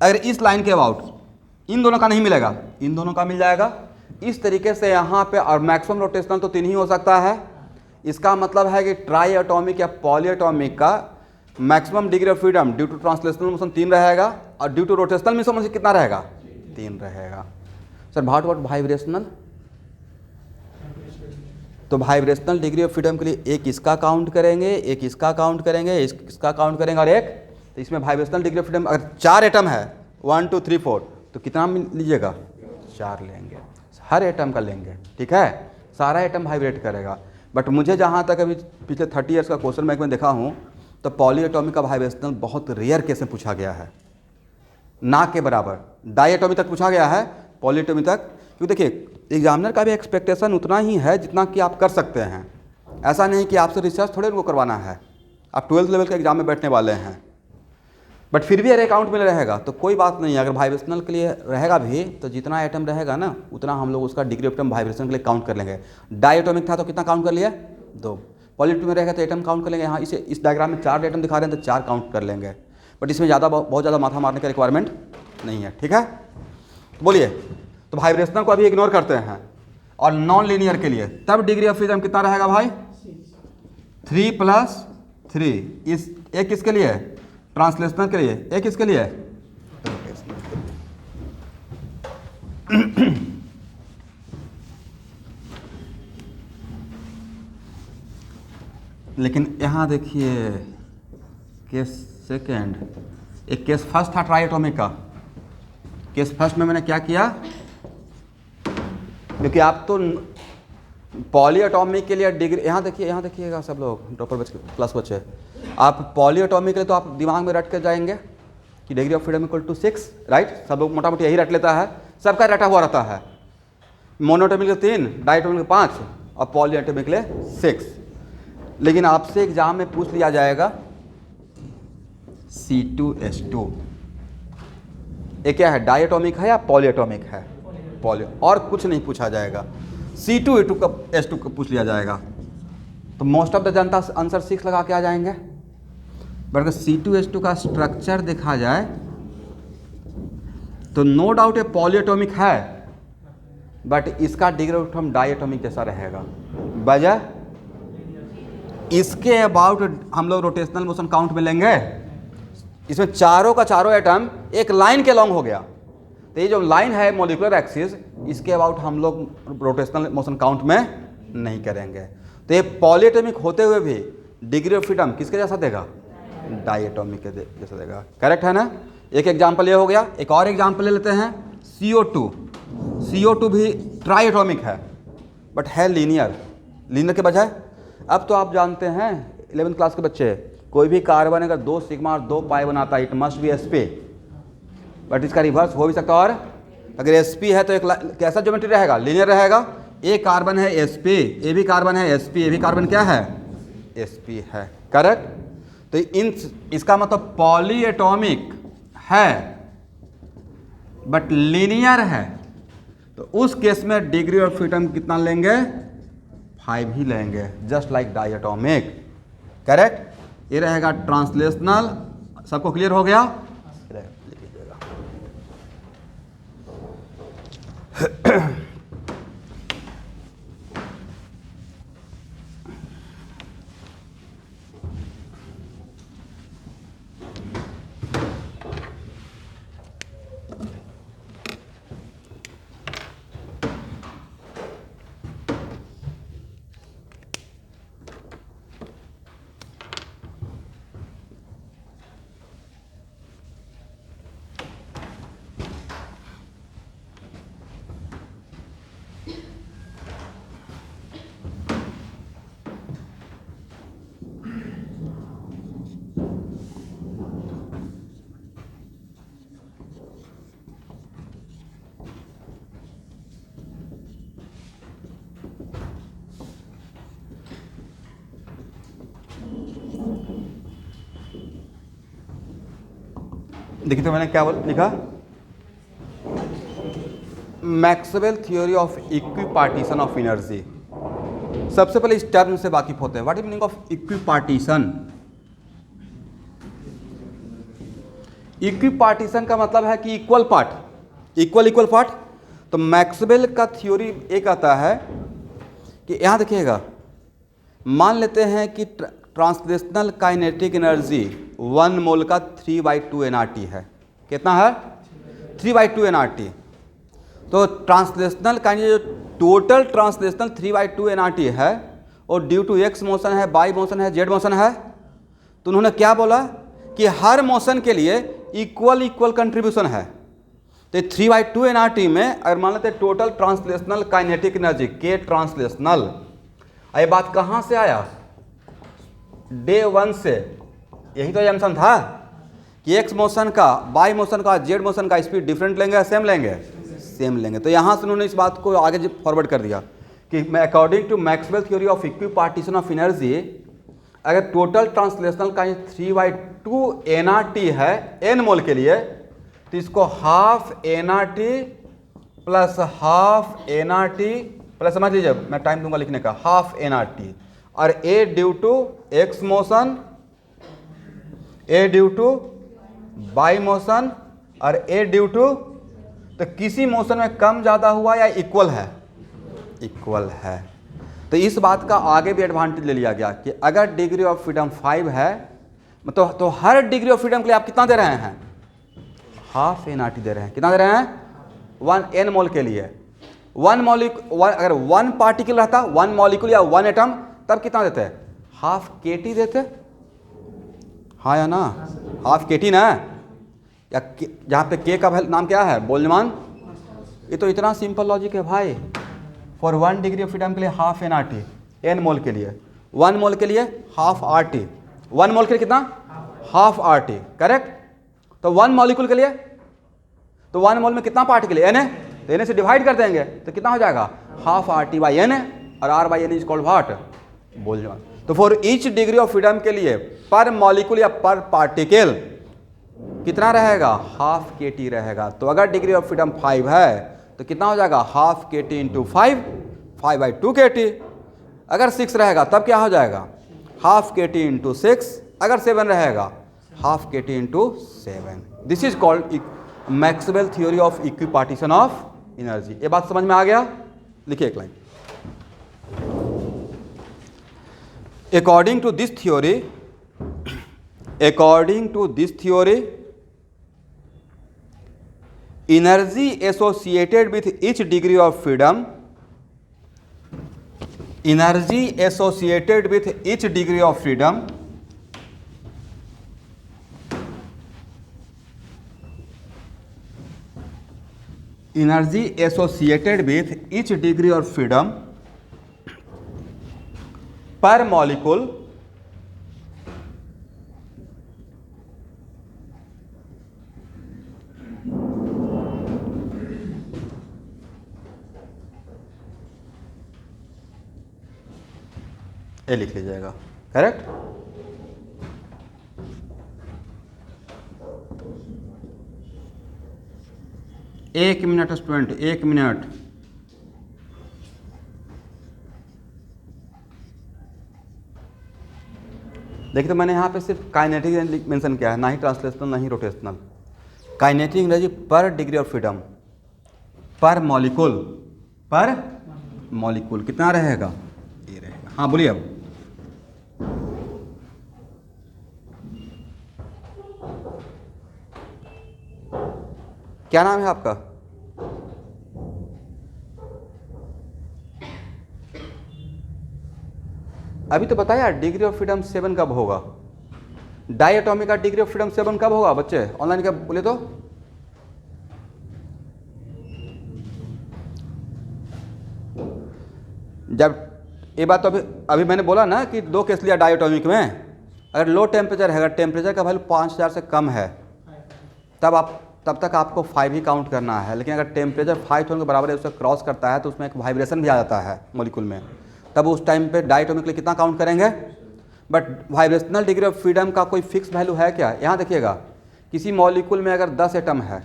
अगर इस लाइन के अबाउट इन दोनों का नहीं मिलेगा, इन दोनों का मिल जाएगा। इस तरीके से यहाँ पे, और मैक्सिमम रोटेशनल तो 3 ही हो सकता है। इसका मतलब है कि ट्राई एटॉमिक या पॉली एटॉमिक का maximum degree of freedom due to translational motion 3 रहेगा, और ड्यू टू रोटेशनल मोशन कितना रहेगा? 3 रहेगा। Sir what about vibrational? तो वाइब्रेशनल डिग्री ऑफ फ्रीडम के लिए एक इसका काउंट करेंगे, एक इसका काउंट करेंगे, इसका काउंट करेंगे, और एक, तो इसमें वाइब्रेशनल डिग्री ऑफ फ्रीडम अगर 4 एटम है, 1 2 3 4, तो कितना लीजिएगा? 4 लेंगे, हर एटम का लेंगे। ठीक है, सारा एटम वाइब्रेट करेगा। बट मुझे जहाँ तक अभी पिछले 30 ईयर्स का क्वेश्चन बैंक में देखा हूँ, तो पॉली एटॉमिक का वाइब्रेशनल बहुत रेयर केस में पूछा गया है, ना के बराबर। डाई एटॉमिक तक पूछा गया है, पॉली एटॉमिक तक, क्योंकि देखिए एग्जामिनर का भी एक्सपेक्टेशन उतना ही है जितना कि आप कर सकते हैं। ऐसा नहीं कि आपसे रिसर्च थोड़े उनको करवाना है, आप 12th लेवल के एग्जाम में बैठने वाले हैं। बट फिर भी अगर अकाउंट में रहेगा तो कोई बात नहीं है, अगर वाइब्रेशनल के लिए रहेगा भी तो जितना आइटम रहेगा ना उतना हम लोग उसका डिग्री ऑफ फ्रीडम वाइब्रेशन के लिए काउंट कर लेंगे। डाई एटॉमिक था तो कितना काउंट कर लिया? 2। पॉली एटॉमिक में रहेगा तो एटम काउंट कर लेंगे। यहाँ इस डायग्राम में 4 एटम दिखा रहे हैं तो 4 काउंट कर लेंगे, बट इसमें बहुत ज़्यादा माथा मारने का रिक्वायरमेंट नहीं है। ठीक है, तो बोलिए, तो वाइब्रेशनल को अभी इग्नोर करते हैं, और नॉन लीनियर के लिए तब डिग्री ऑफ फ्रीडम कितना रहेगा भाई? 3 + 3। इस एक किसके लिए? ट्रांसलेशनल के लिए। एक किसके लिए? लेकिन यहाँ देखिए केस सेकेंड, एक केस फर्स्ट था ट्राई एटॉमिक का। केस फर्स्ट में मैंने क्या किया, क्योंकि आप तो पॉली एटॉमिक के लिए डिग्री, यहाँ देखिएगा सब लोग ड्रॉपर प्लस बच्चे, आप पॉली एटॉमिक के लिए तो आप दिमाग में रट के जाएंगे कि degree of freedom equal to 6, right? सब लोग मोटा मोटी यही रट लेता है, सबका रटा हुआ रहता है। मोनोएटॉमिक के 3, डाई एटॉमिक के 5 और पॉली एटॉमिक के लिए 6। लेकिन आपसे एग्जाम में पूछ लिया जाएगा C2H2, ये क्या है? डाई एटॉमिक है या पॉली एटॉमिक है? पॉली, और कुछ नहीं पूछा जाएगा। C2H2 का H2 का पूछ लिया जाएगा, तो most of the Janata answer 6 लगा के आ जाएंगे। बट अगर C2H2 का स्ट्रक्चर देखा जाए तो नो डाउट ये पॉली एटॉमिक है, बट इसका degree of freedom diatomic जैसा रहेगा। वजह, इसके अबाउट हम लोग रोटेशनल मोशन काउंट में लेंगे। इसमें चारों का चारों एटम एक लाइन के लॉन्ग हो गया, तो ये जो लाइन है मॉलिक्यूलर एक्सिस, इसके अबाउट हम लोग रोटेशनल मोशन काउंट में नहीं करेंगे। तो ये पॉली एटॉमिक होते हुए भी डिग्री ऑफ फ्रीडम किसके जैसा देगा? डाई एटॉमिक के जैसा देगा। करेक्ट है ना? एक एग्जाम्पल ये हो गया। एक और एग्जाम्पल ले लेते हैं, CO2। CO2 भी ट्राई एटॉमिक है बट है लीनियर। लीनियर के बजाय, अब तो आप जानते हैं 11th क्लास के बच्चे, कोई भी कार्बन अगर 2 सिग्मा और 2 पाई बनाता है, it must be sp, but इसका रिवर्स हो भी सकता है। और अगर sp है तो एक कैसा ज्योमेट्री रहेगा? लीनियर रहेगा। ए कार्बन है sp, ए भी कार्बन है sp, ए भी कार्बन क्या है? sp है। करेक्ट? तो इसका मतलब पॉली एटॉमिक है बट लीनियर है, तो उस केस में डिग्री ऑफ फ्रीडम कितना लेंगे? 5 ही लेंगे, just like diatomic. Correct? ये रहेगा ट्रांसलेशनल। सबको क्लियर हो गया? देखिए तो मैंने क्या लिखा, Maxwell theory of equipartition of energy. सबसे पहले इस टर्म से वाकिफ होते हैं। What is meaning of equipartition? Equipartition का मतलब है कि इक्वल पार्ट, इक्वल पार्ट। तो मैक्सवेल का थ्योरी एक आता है कि यहाँ देखिएगा, मान लेते हैं कि ट्रांसलेशनल काइनेटिक एनर्जी 1 मोल का 3/2 nRT है। कितना है? 3/2 nRT। तो translational kinetic, total translational 3/2 nRT है, और ड्यू टू एक्स मोशन है, वाई मोशन है, जेड मोशन है। तो उन्होंने क्या बोला कि हर मोशन के लिए इक्वल कंट्रीब्यूशन है। तो 3/2 nRT में अगर मान लेते हैं टोटल ट्रांसलेशनल काइनेटिक एनर्जी के ट्रांसलेशनल, ये बात कहाँ से आया? डे 1 से। यही तो जंक्शन था कि एक्स मोशन का, वाई मोशन का, जेड मोशन का स्पीड डिफरेंट लेंगे, सेम लेंगे, सेम लेंगे। तो यहाँ से उन्होंने इस बात को आगे फॉरवर्ड कर दिया कि according to Maxwell theory of equipartition of energy, अगर टोटल ट्रांसलेशनल का 3/2 nRT है n मोल के लिए, तो इसको half nRT plus half nRT plus, समझ लीजिए मैं टाइम दूंगा लिखने का, हाफ nRT, और a due to X motion, a due to Y motion, और a ड्यू टू, तो किसी मोशन में कम ज़्यादा हुआ या इक्वल है? इक्वल है। तो इस बात का आगे भी एडवांटेज ले लिया गया कि अगर डिग्री ऑफ फ्रीडम 5 है, तो हर डिग्री ऑफ फ्रीडम के लिए आप कितना दे रहे हैं? हाफ nRT दे रहे हैं। कितना दे रहे हैं? 1 n मोल के लिए। 1 मॉलिक्यूल, अगर 1 पार्टिकल रहता, 1 मॉलिक्यूल या 1 एटम, तब कितना देते हैं? हाफ kT देते। हाँ या ना? हाफ kT ना, या जहाँ पे k का नाम क्या है? बोल्ट्जमान। ये तो इतना सिंपल लॉजिक है भाई। फॉर 1 डिग्री ऑफ फ्रीडम के लिए हाफ nRT, n मोल के लिए, 1 मोल के लिए हाफ RT, 1 मोल के लिए कितना? Half RT, correct. तो 1 मॉलिक्यूल के लिए, तो 1 मोल में कितना पार्टिकल है? n है, तो n से डिवाइड कर देंगे तो कितना हो जाएगा? हाफ RT बाई n है, और R by n is called what? Boltzmann. तो for each degree of freedom के लिए पर मॉलिक्यूल या पर पार्टिकल कितना रहेगा? हाफ kT रहेगा। तो अगर डिग्री ऑफ फ्रीडम 5 है तो कितना हो जाएगा? Half kT into 5/2 kT। अगर 6 रहेगा तब क्या हो जाएगा? Half kT into 6। अगर 7 रहेगा half kT into 7। This is called Maxwell theory of equipartition of energy. ये बात समझ में आ गया? लिखिए एक line. According to this theory, energy associated with each degree of freedom, energy associated with each degree of freedom energy associated with each degree of freedom per molecule ये लिख लीजिएगा, करेक्ट। एक मिनट स्टूडेंट, 1 मिनट। देखिए तो मैंने यहाँ पे सिर्फ काइनेटिक एनर्जी मेंशन किया है, ना ही ट्रांसलेशनल ना ही रोटेशनल। काइनेटिक एनर्जी पर डिग्री ऑफ फ्रीडम पर मॉलिक्यूल कितना रहेगा? ये रहेगा। हाँ बोलिए। अब क्या नाम है आपका? अभी तो बताया डिग्री ऑफ फ्रीडम 7 कब होगा? डाई एटॉमिक का डिग्री ऑफ फ्रीडम 7 कब होगा बच्चे? ऑनलाइन कब बोले तो? जब ये बात तो अभी मैंने बोला ना कि 2 केस लिया डाई एटॉमिक में। अगर लो टेम्परेचर है, अगर टेम्परेचर का वैल्यू 5000 से कम है, तब तक आपको 5 ही काउंट करना है। लेकिन अगर टेम्परेचर 5000 के बराबर है, उसे क्रॉस करता है तो उसमें एक वाइब्रेशन भी आ जाता है मॉलिक्यूल में, तब उस टाइम पे डायटोमिक के लिए कितना काउंट करेंगे? But vibrational degree of freedom का कोई फिक्स वैल्यू है क्या? यहाँ देखिएगा किसी मॉलिक्यूल में अगर 10 एटम है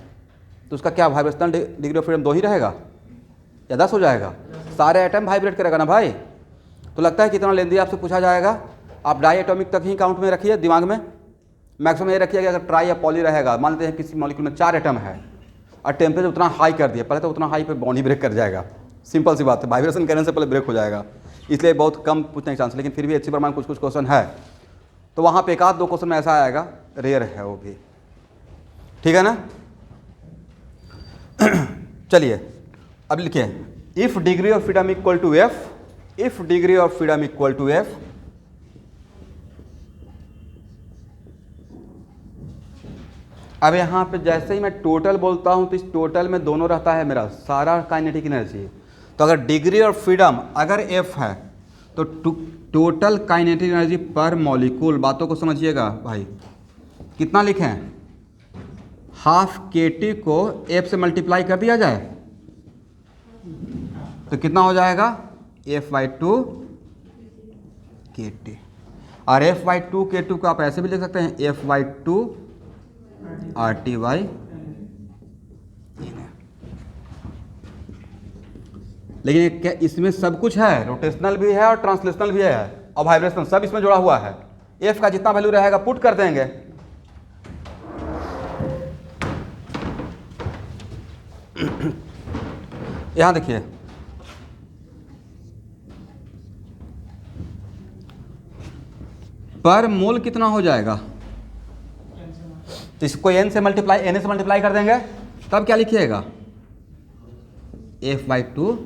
तो उसका क्या वाइब्रेशनल डिग्री ऑफ फ्रीडम 2 ही रहेगा या 10 हो जाएगा? सारे एटम वाइब्रेट करेगा ना भाई। तो लगता है कितना लेंदी आपसे पूछा जाएगा, आप डाई एटॉमिक तक ही काउंट में रखिए दिमाग में। मैक्सिमम ये रखिए कि अगर ट्राई या पॉली रहेगा, मान लेते हैं किसी मॉलिक्यूल में 4 एटम है और टेम्परेचर उतना हाई कर दिया, पहले तो उतना हाई पे बॉन्ड ही ब्रेक कर जाएगा। सिंपल सी बात है, वाइब्रेशन करने से पहले ब्रेक हो जाएगा, इसलिए बहुत कम पूछने के चांस। लेकिन फिर भी अच्छी प्रमाण कुछ क्वेश्चन है, तो वहाँ पे 1-2 क्वेश्चन में ऐसा आएगा, रेयर है वो भी, ठीक है ना। चलिए अब लिखिए, if degree of freedom equal to F, if degree of freedom equal to F, अब यहाँ पे जैसे ही मैं टोटल बोलता हूँ तो इस टोटल में दोनों रहता है मेरा सारा काइनेटिक एनर्जी। तो अगर डिग्री ऑफ फ्रीडम अगर एफ है तो टोटल काइनेटिक एनर्जी पर मॉलिक्यूल, बातों को समझिएगा भाई, कितना लिखें? हाफ KT को F से मल्टीप्लाई कर दिया जाए तो कितना हो जाएगा? F/2 KT। और F/2 KT को आप ऐसे भी लिख सकते हैं F/2 RT/N। लेकिन क्या इसमें सब कुछ है? रोटेशनल भी है और ट्रांसलेशनल भी है और वाइब्रेशनल, सब इसमें जुड़ा हुआ है। F का जितना वैल्यू रहेगा पुट कर देंगे, यहां देखिए पर मोल कितना हो जाएगा, तो इसको N से मल्टीप्लाई कर देंगे, तब क्या लिखिएगा? F/2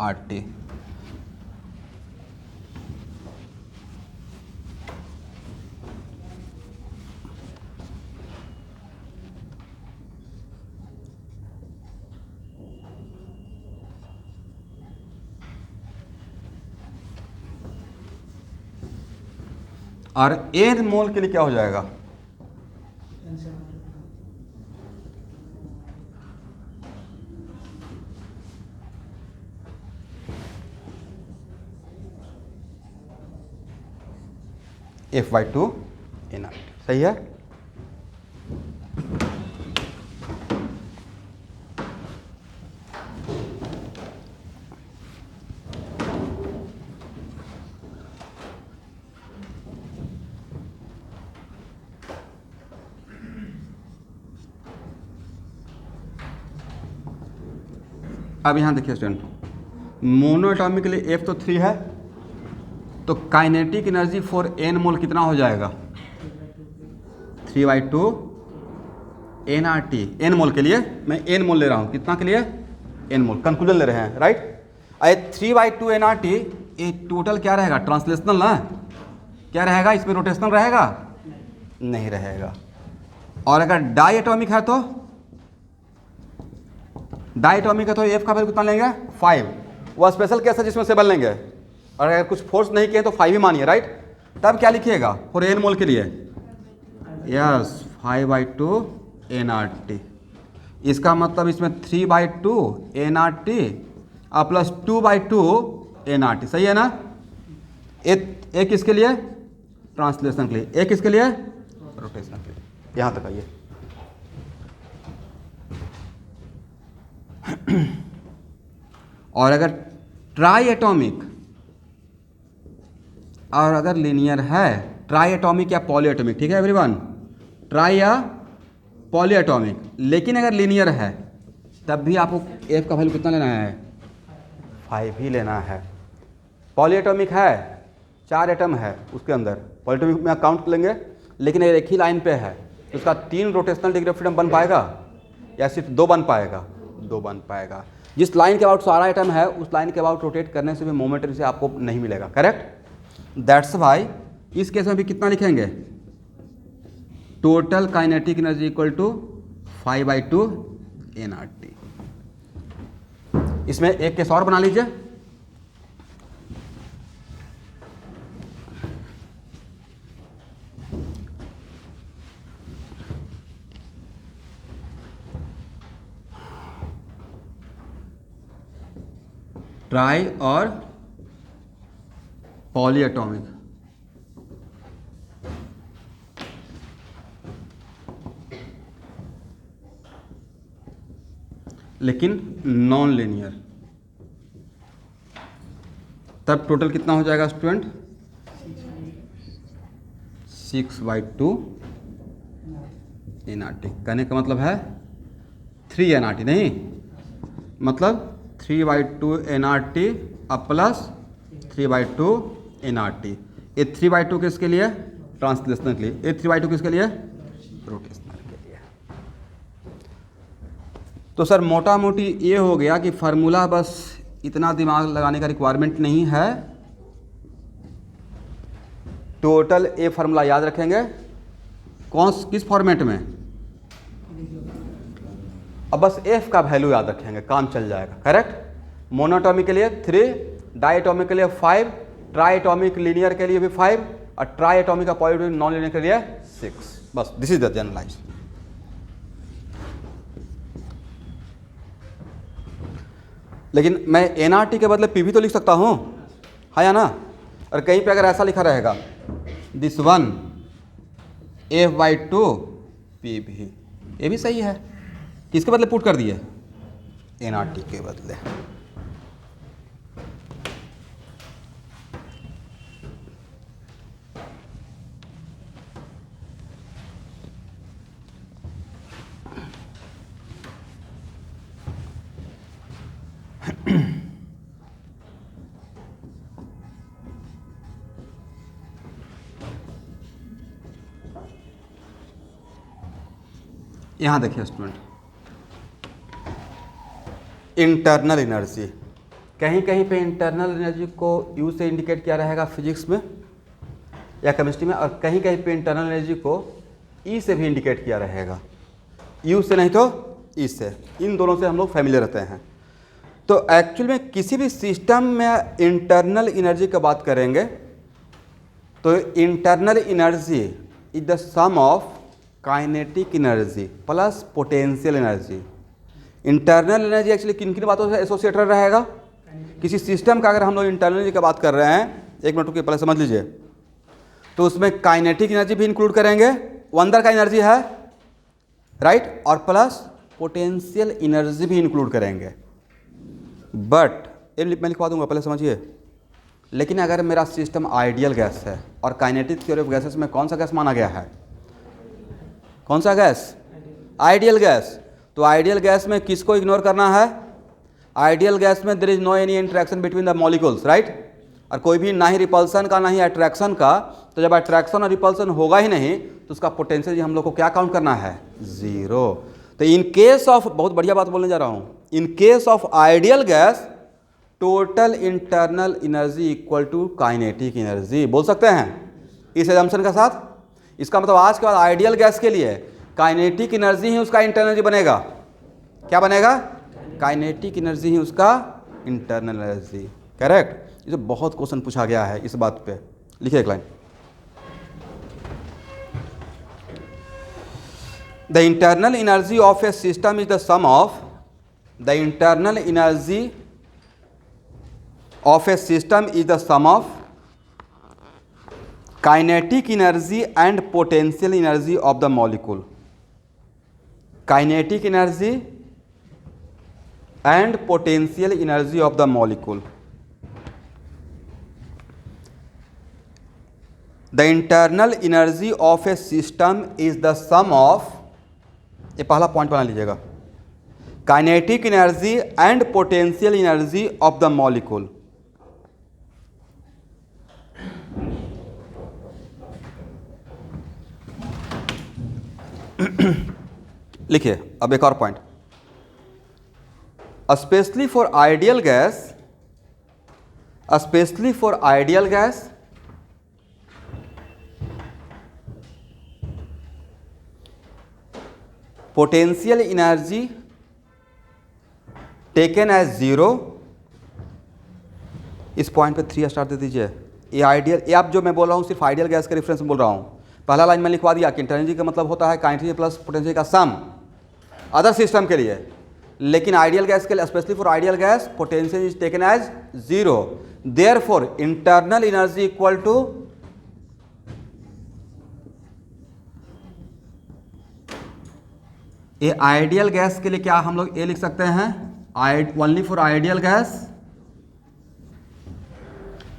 RT। और N मोल के लिए क्या हो जाएगा? F/2 NRT। सही है। अब यहाँ देखिए स्टूडेंट, मोनोएटॉमिक के लिए F तो 3 है, तो काइनेटिक एनर्जी फॉर N मोल कितना हो जाएगा? 3/2 NRT। N मोल के लिए मैं N मोल ले रहा हूँ, कितना के लिए? N मोल, कंक्लूजन ले रहे हैं, राइट। 3/2 NRT, ये टोटल क्या रहेगा? ट्रांसलेशनल ना, क्या रहेगा इसमें? रोटेशनल रहेगा? नहीं रहेगा। और अगर डाई एटॉमिक है तो F का वैल्यू कितना लेंगे? 5। वह स्पेशल केस है जिसमें 7 लेंगे, और अगर कुछ फोर्स नहीं किए तो 5 ही मानिए, राइट। तब क्या लिखिएगा फॉर N मोल के लिए? Yes, 5/2 NRT। इसका मतलब इसमें 3/2 NRT और प्लस 2/2 NRT, सही है ना। एक किसके लिए? ट्रांसलेशन के लिए। एक किसके लिए? रोटेशन के लिए। यहाँ तक आइए। और अगर ट्राई एटॉमिक और अगर लीनियर है, ट्राई एटॉमिक या पॉली एटॉमिक, ठीक है एवरीवन, ट्राई या पॉली एटॉमिक, लेकिन अगर लीनियर है तब भी आपको F का वैल्यू कितना लेना है? 5 ही लेना है। पॉली एटॉमिक है, 4 एटम है उसके अंदर, पॉली एटॉमिक में काउंट लेंगे, लेकिन अगर एक ही लाइन पे है तो उसका 3 रोटेशनल डिग्री ऑफ फ्रीडम बन पाएगा या सिर्फ 2 बन पाएगा? 2 बन पाएगा। जिस लाइन के अबाउट सारा आइटम है उस लाइन के अबाउट रोटेट करने से भी मोमेंटरी से आपको नहीं मिलेगा, करेक्ट। दैट्स वाई इस केस में भी कितना लिखेंगे? Total kinetic energy equal to 5/2 NRT। इसमें एक केस और बना लीजिए, ट्राई और पॉली एटॉमिक। लेकिन नॉन लीनियर, तब टोटल कितना हो जाएगा स्टूडेंट? 6/2 nRT। कहने का मतलब है 3 nRT, नहीं मतलब 3/2 nRT अब प्लस 3/2 nRT। ये 3/2 किसके लिए? ट्रांसलेशनल के लिए। ये 3/2 किसके लिए? रोटेशनल के लिए। तो सर मोटा मोटी ये हो गया कि फार्मूला बस इतना दिमाग लगाने का रिक्वायरमेंट नहीं है, टोटल ए फार्मूला याद रखेंगे। किस फॉर्मेट में? अब बस एफ का वैल्यू याद रखेंगे, काम चल जाएगा। करेक्ट। मोनोटॉमिक के लिए 3, डायटॉमिक के लिए 5, ट्राइटॉमिक लीनियर के लिए भी 5 और ट्राइटॉमिक का पॉजिटिव नॉन लीनियर के लिए 6। बस दिस इज द जनरलाइज। लेकिन मैं एनआरटी के बदले पीवी तो लिख सकता हूँ, है या ना? और कहीं पे अगर ऐसा लिखा रहेगा दिस वन F/2 पीवी, ये भी सही है। किसके बदले पुट कर दिए? एनआरटी के बदले। यहां देखिए स्टूडेंट, इंटरनल एनर्जी, कहीं कहीं पे इंटरनल एनर्जी को यू से इंडिकेट किया रहेगा फिजिक्स में या केमिस्ट्री में, और कहीं कहीं पे इंटरनल एनर्जी को ई से भी इंडिकेट किया रहेगा। यू से नहीं तो ई से, इन दोनों से हम लोग फैमिलियर रहते हैं। तो एक्चुअल में किसी भी सिस्टम में इंटरनल एनर्जी की बात करेंगे तो internal energy is the sum of kinetic energy plus potential energy. Internal energy actually किन किन बातों से एसोसिएटेड रहेगा? किसी सिस्टम का अगर हम लोग इंटरनल एनर्जी की बात कर रहे हैं, एक मिनट रुकिए पहले समझ लीजिए, तो उसमें काइनेटिक एनर्जी भी इंक्लूड करेंगे, वो अंदर का एनर्जी है, राइट, और प्लस पोटेंशियल एनर्जी भी इंक्लूड करेंगे। बट ये मैं लिखवा दूंगा, पहले समझिए। लेकिन अगर मेरा सिस्टम आइडियल गैस है, और काइनेटिक थ्योरी ऑफ गैसेस में कौन सा गैस माना गया है? कौन सा गैस? Ideal gas. तो आइडियल गैस में किसको इग्नोर करना है? आइडियल गैस में there is no any interaction between the molecules, right, और कोई भी ना ही रिपल्सन का ना ही अट्रैक्शन का। तो जब अट्रैक्शन और रिपल्सन होगा ही नहीं तो उसका पोटेंशियल हम लोग को क्या काउंट करना है? 0। तो इन केस ऑफ, बहुत बढ़िया बात बोलने जा रहा हूँ, in case of ideal gas total internal energy equal to kinetic energy, बोल सकते हैं इस एजम्पशन के साथ। इसका मतलब आज के बाद आइडियल गैस के लिए काइनेटिक एनर्जी ही उसका इंटरनल एनर्जी बनेगा। क्या बनेगा? काइनेटिक एनर्जी ही उसका इंटरनल एनर्जी। करेक्ट। इसे बहुत क्वेश्चन पूछा गया है इस बात पे। लिखिए एक लाइन, the internal energy of a system is the sum of the internal energy of a system is the sum of kinetic energy and potential energy of the molecule. Kinetic energy and potential energy of the molecule. The internal energy of a system is the sum of, ये पहला point बना लीजिएगा, kinetic energy and potential energy of the molecule. लिखिए अब एक और point, specially for ideal gas, specially for ideal gas potential energy taken as 0। इस point पे 3 स्टार दे दीजिए। ये आइडियल, ये आप जो मैं बोल रहा हूँ सिर्फ आइडियल गैस के रेफरेंस में बोल रहा हूँ। पहला लाइन में लिखवा दिया कि इंटरनल एनर्जी का मतलब होता है काइनेटिक प्लस पोटेंशियल का सम अदर सिस्टम के लिए, लेकिन आइडियल गैस के लिए, specially for ideal gas, potential is taken as 0। Therefore internal energy equal to a ideal gas के लिए क्या हम लोग ए लिख सकते हैं, only for ideal gas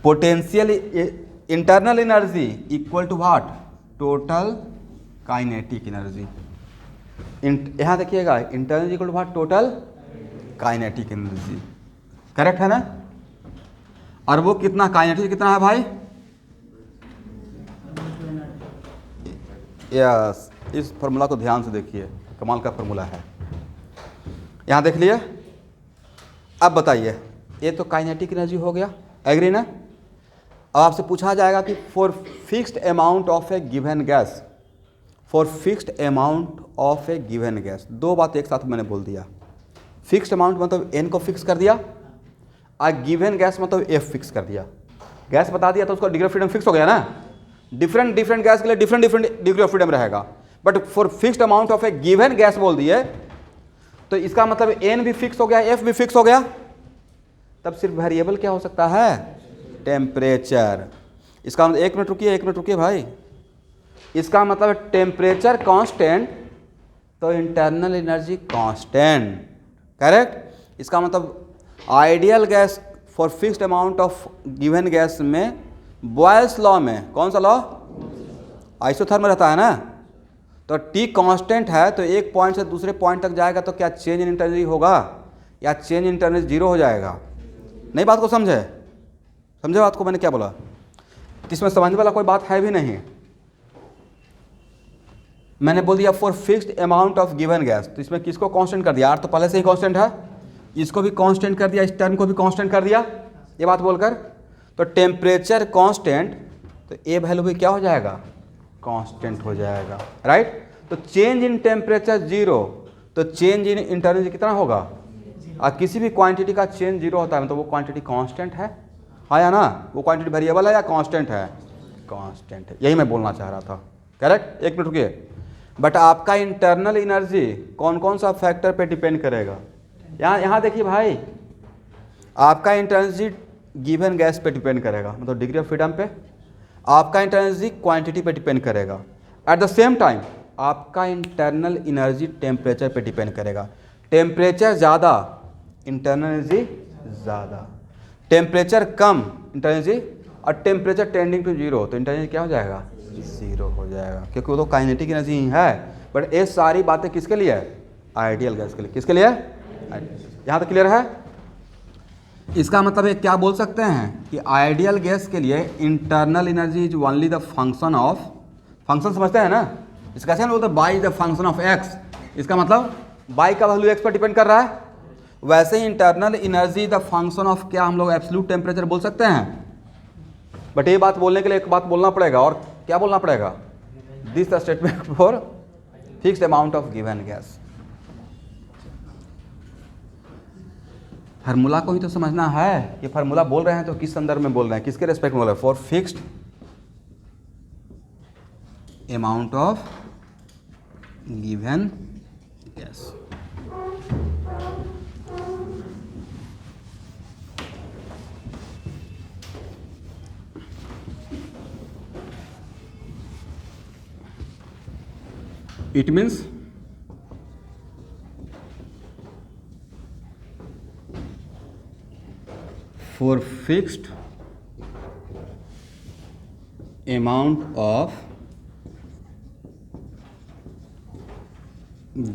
potential internal energy equal to what, total kinetic energy. यहाँ देखिएगा internal equal to what, total kinetic energy, correct है ना। और वो कितना काइनेटिक कितना है भाई, यस, इस फार्मूला को ध्यान से देखिए, कमाल का फार्मूला है। यहाँ देख लिए। अब बताइए, ये तो काइनेटिक एनर्जी हो गया, एग्री ना। अब आपसे पूछा जाएगा कि for fixed amount of a given gas, for fixed amount of a given gas, दो बात एक साथ मैंने बोल दिया। फिक्स्ड अमाउंट मतलब एन को फिक्स कर दिया, और गिवन गैस मतलब एफ फिक्स कर दिया। गैस बता दिया तो उसका डिग्री ऑफ फ्रीडम फिक्स हो गया ना। डिफरेंट डिफरेंट गैस के लिए different different degree of freedom रहेगा, but for fixed amount of a given gas बोल दिए तो इसका मतलब एन भी फिक्स हो गया, एफ भी फिक्स हो गया। तब सिर्फ वेरिएबल क्या हो सकता है, टेम्परेचर। इसका मतलब एक मिनट रुकिए भाई, इसका मतलब टेम्परेचर कांस्टेंट तो इंटरनल एनर्जी कांस्टेंट, करेक्ट। इसका मतलब ideal gas for fixed amount of given gas में बॉयल्स लॉ में कौन सा लॉ, आइसोथर्म रहता है ना। तो टी कांस्टेंट है तो एक पॉइंट से दूसरे पॉइंट तक जाएगा तो क्या चेंज इन इंटरनल होगा या चेंज इन इंटरनल जीरो हो जाएगा। नहीं, बात को समझे बात को, मैंने क्या बोला, इसमें समझने वाला कोई बात है भी नहीं। मैंने बोल दिया for fixed amount of given gas, तो इसमें किसको कांस्टेंट कर दिया, आर तो पहले से ही कांस्टेंट है, इसको भी कांस्टेंट कर दिया, इस टर्म को भी कांस्टेंट कर दिया, ये बात बोलकर। तो टेम्परेचर कांस्टेंट तो ए वैल्यू भी क्या हो जाएगा, कांस्टेंट हो जाएगा, राइट। तो चेंज इन टेम्परेचर जीरो तो चेंज इन इंटरनल कितना होगा, और किसी भी क्वांटिटी का चेंज जीरो होता है मतलब वो क्वांटिटी कांस्टेंट है, हाँ या ना। वो क्वांटिटी वेरिएबल है या कांस्टेंट है, कांस्टेंट है, यही मैं बोलना चाह रहा था, करेक्ट। एक मिनट रुकिए। बट आपका इंटरनल एनर्जी कौन कौन सा फैक्टर पे डिपेंड करेगा, यहाँ देखिए भाई, आपका इंटरनल एनर्जी गिवन गैस पे डिपेंड करेगा मतलब डिग्री ऑफ फ्रीडम पे, आपका इंटरनल एनर्जी क्वांटिटी पे डिपेंड करेगा। एट द सेम टाइम आपका इंटरनल एनर्जी टेम्परेचर पे डिपेंड करेगा। टेम्परेचर ज़्यादा इंटरनल एनर्जी ज़्यादा, टेम्परेचर कम इंटरनल एनर्जी, और टेम्परेचर टेंडिंग टू जीरो तो इंटरनल एनर्जी क्या हो जाएगा, जीरो हो जाएगा, क्योंकि वो तो काइनेटिक एनर्जी ही है। बट ये सारी बातें किसके लिए है, आइडियल गैस के लिए। किसके लिए, यहाँ तक क्लियर है। इसका मतलब ये क्या बोल सकते हैं कि आइडियल गैस के लिए internal energy is only the function of, function समझते हैं ना, इसका कैसे बोलते हैं, by the function of x. इसका मतलब बाई का वैल्यू एक्स पर डिपेंड कर रहा है, वैसे ही internal energy the function of क्या हम लोग एब्सोल्यूट टेम्परेचर बोल सकते हैं। बट ये बात बोलने के लिए एक बात बोलना पड़ेगा, और क्या बोलना पड़ेगा, this the statement for fixed amount of given gas. Formula को ही तो समझना है, ये फार्मूला बोल रहे हैं तो किस संदर्भ में बोल रहे हैं, किसके रेस्पेक्ट में बोल रहे हैं, for fixed amount of given gas. It means for fixed amount of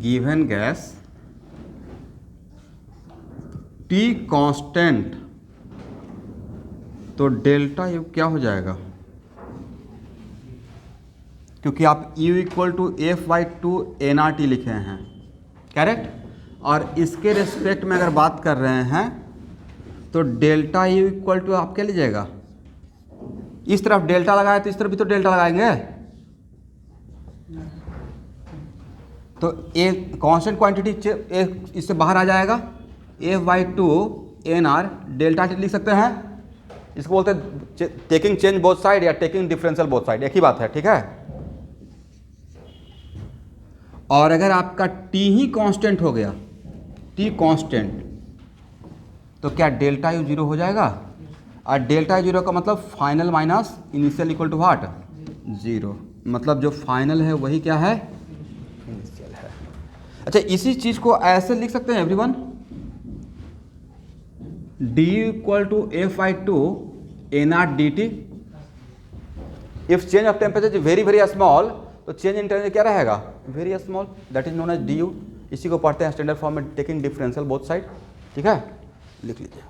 given gas T constant तो डेल्टा यू क्या हो जाएगा, क्योंकि आप U equal to F/2 nRT लिखे हैं, करेक्ट। और इसके रेस्पेक्ट में अगर बात कर रहे हैं तो डेल्टा U इक्वल टू आप क्या लीजिएगा, इस तरफ डेल्टा लगाए तो इस तरफ भी तो डेल्टा लगाएंगे, तो ए कांस्टेंट क्वांटिटी इससे बाहर आ जाएगा, F/2 nR डेल्टा लिख सकते हैं। इसको बोलते हैं टेकिंग चेंज बोथ साइड या टेकिंग डिफरेंशियल बोथ साइड, एक ही बात है, ठीक है। और अगर आपका T ही कांस्टेंट हो गया, T कांस्टेंट, तो क्या डेल्टा यू जीरो हो जाएगा, और डेल्टा जीरो का मतलब final minus initial equal to what, zero. मतलब जो फाइनल है वही क्या है, इनिशियल है। अच्छा, इसी चीज़ को ऐसे लिख सकते हैं everyone, D equal to F I two A not D T. If change of temperature is very very small, तो चेंज इन टेम्परेचर क्या रहेगा, very small, that is known as D U. इसी को पढ़ते हैं स्टैंडर्ड फॉर्म में, taking differential both side. ठीक है, लिख लीजिए।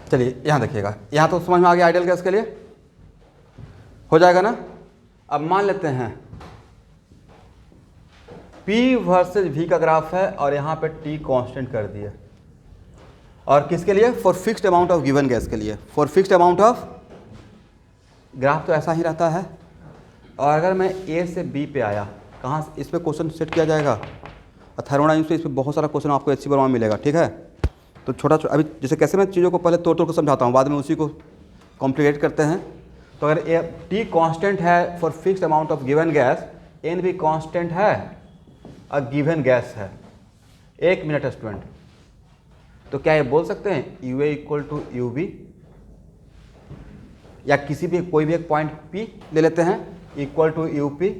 चलिए यहाँ देखिएगा, यहाँ तो समझ में आ गया आइडियल गैस के लिए, हो जाएगा ना। अब मान लेते हैं P वर्सेज V का ग्राफ है और यहाँ पे T कांस्टेंट कर दिए, और किसके लिए, for fixed amount of given gas के लिए, for fixed amount of, graph तो ऐसा ही रहता है। और अगर मैं A से B पे आया, कहाँ इस पर क्वेश्चन सेट किया जाएगा, थर्मोडायनामिक्स पे इस पर बहुत सारा क्वेश्चन आपको HC में मिलेगा। ठीक है, तो छोटा अभी जैसे कैसे मैं चीज़ों को पहले तोड़ तोड़ को समझाता हूँ, बाद में उसी को कॉम्प्लिकेट करते हैं। तो अगर T कांस्टेंट है for fixed amount of given gas, N भी कांस्टेंट है और गिवन गैस है। 1 मिनट स्टूडेंट, तो क्या ये बोल सकते हैं UA इक्वल टू UB, या किसी भी कोई भी एक पॉइंट P ले लेते हैं equal to UP।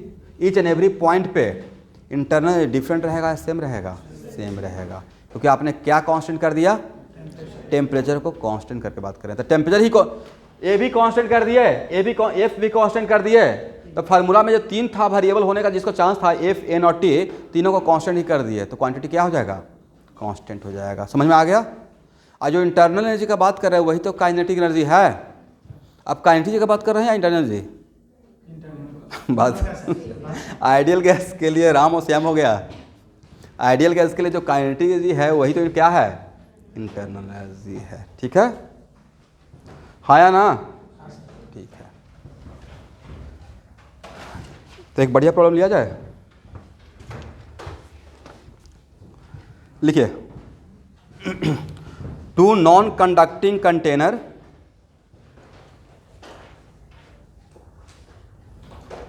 Each and every point पे इंटरनल डिफरेंट रहेगा या सेम रहेगा, सेम रहेगा, क्योंकि आपने क्या कांस्टेंट कर दिया, टेम्परेचर को कांस्टेंट करके बात करें। तो टेम्परेचर ही को ए भी कांस्टेंट कर दिए, एफ भी कांस्टेंट कर दिए, तो फार्मूला में जो 3 था वेरिएबल होने का जिसको चांस था, एफ, एन और टी, तीनों को कांस्टेंट ही कर दिए, तो क्वांटिटी क्या हो जाएगा, कांस्टेंट हो जाएगा। समझ में आ गया। और जो इंटरनल एनर्जी का बात कर रहे हैं वही तो काइनेटिक एनर्जी है। अब काइनेटिक की बात कर रहे हैं या इंटरनल एनर्जी, बात आइडियल गैस के लिए राम और श्याम हो गया। आइडियल गैस के लिए जो काइनेटिक एनर्जी है वही तो क्या है, इंटरनल एनर्जी है। ठीक है, हाँ या ना, ठीक है। तो एक बढ़िया प्रॉब्लम लिया जाए, लिखिए। 2 non conducting container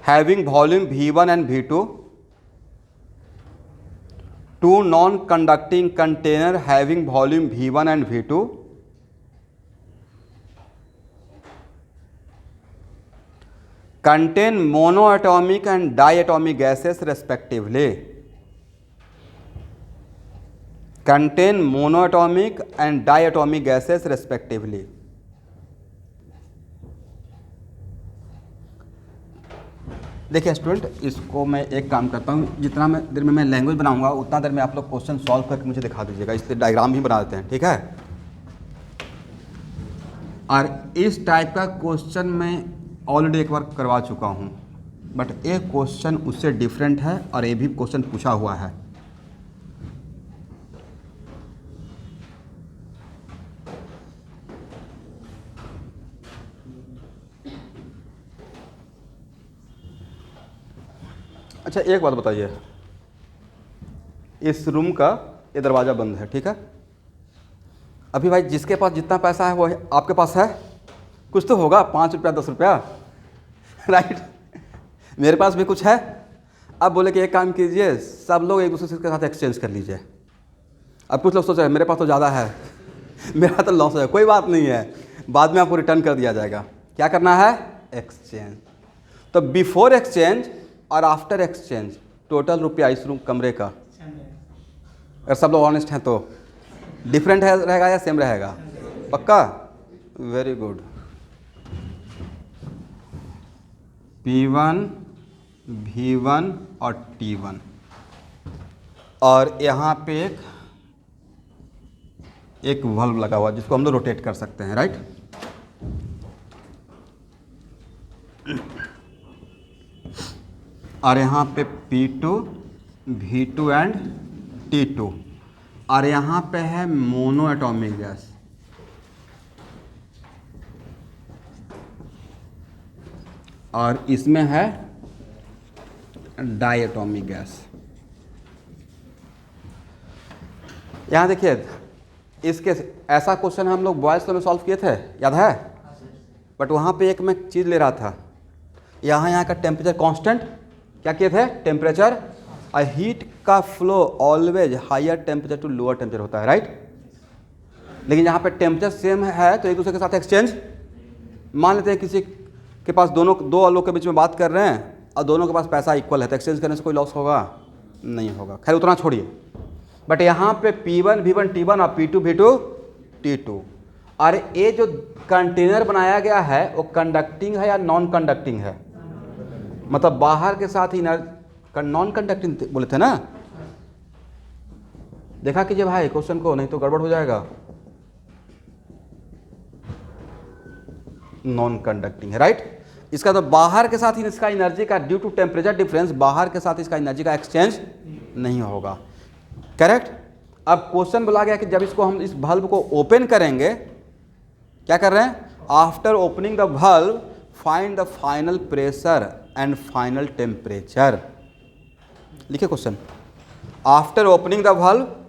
having volume V1 and V2, 2 non-conducting container having volume V1 and V2 contain monoatomic and diatomic gases respectively, contain monoatomic and diatomic gases respectively। देखिए स्टूडेंट, इसको मैं एक काम करता हूँ, जितना मैं देर में मैं लैंग्वेज बनाऊंगा उतना देर में आप लोग क्वेश्चन सॉल्व करके मुझे दिखा दीजिएगा। इसलिए डायग्राम भी बना देते हैं, ठीक है। और इस टाइप का क्वेश्चन मैं ऑलरेडी एक बार करवा चुका हूँ, बट एक क्वेश्चन उससे डिफरेंट है और ये भी क्वेश्चन पूछा हुआ है। अच्छा एक बात बताइए, इस रूम का ये दरवाज़ा बंद है, ठीक है। अभी भाई जिसके पास जितना पैसा है वो आपके पास है, कुछ तो होगा, 5 रुपया 10 रुपया, राइट। मेरे पास भी कुछ है। अब बोले कि एक काम कीजिए, सब लोग एक दूसरे के साथ एक्सचेंज कर लीजिए। अब कुछ लोग सोच रहे हैं मेरे पास तो ज़्यादा है, मेरा तो लॉस है। कोई बात नहीं है, बाद में आपको रिटर्न कर दिया जाएगा। क्या करना है, एक्सचेंज। तो बिफोर एक्सचेंज और आफ्टर एक्सचेंज टोटल रुपया इस रूम कमरे का, अगर सब लोग ऑनेस्ट हैं तो डिफरेंट है रहेगा या सेम रहेगा, पक्का, वेरी गुड। P1, V1 और T1, और यहाँ पे एक वल्व लगा हुआ जिसको हम लोग रोटेट कर सकते हैं, राइट। और यहाँ पे P2 V2 एंड T2, और यहाँ पे है मोनो एटॉमिक गैस, और इसमें है डाई एटॉमिक गैस। यहाँ देखिए, इसके ऐसा क्वेश्चन हम लोग बॉयल्स लॉ में सॉल्व किए थे, याद है? बट वहाँ पे एक मैं चीज़ ले रहा था, यहाँ का टेम्परेचर कांस्टेंट, क्या किए थे? टेम्परेचर, और हीट का flow always higher temperature to lower temperature होता है, राइट? लेकिन यहाँ पे टेम्परेचर सेम है तो एक दूसरे के साथ एक्सचेंज, मान लेते हैं किसी के पास दो लोग के बीच में बात कर रहे हैं और दोनों के पास पैसा इक्वल है, तो एक्सचेंज करने से कोई लॉस होगा? नहीं होगा। खैर उतना छोड़िए, बट यहाँ पे P1 V1 T1 और P2 V2 T2, और ये जो कंटेनर बनाया गया है वो कंडक्टिंग है या नॉन कंडक्टिंग है? मतलब बाहर के साथ ही नॉन कंडक्टिंग बोले थे ना? देखा कीजिए भाई क्वेश्चन को, नहीं तो गड़बड़ हो जाएगा। नॉन कंडक्टिंग है, राइट? इसका तो बाहर के साथ ही इसका एनर्जी का, ड्यू टू टेम्परेचर डिफरेंस, बाहर के साथ इसका एनर्जी का एक्सचेंज नहीं होगा, करेक्ट? अब क्वेश्चन बोला गया कि जब इसको हम इस बल्ब को ओपन करेंगे, क्या कर रहे हैं? After opening the bulb find the final pressure and final temperature. लिखिए question, after opening the bulb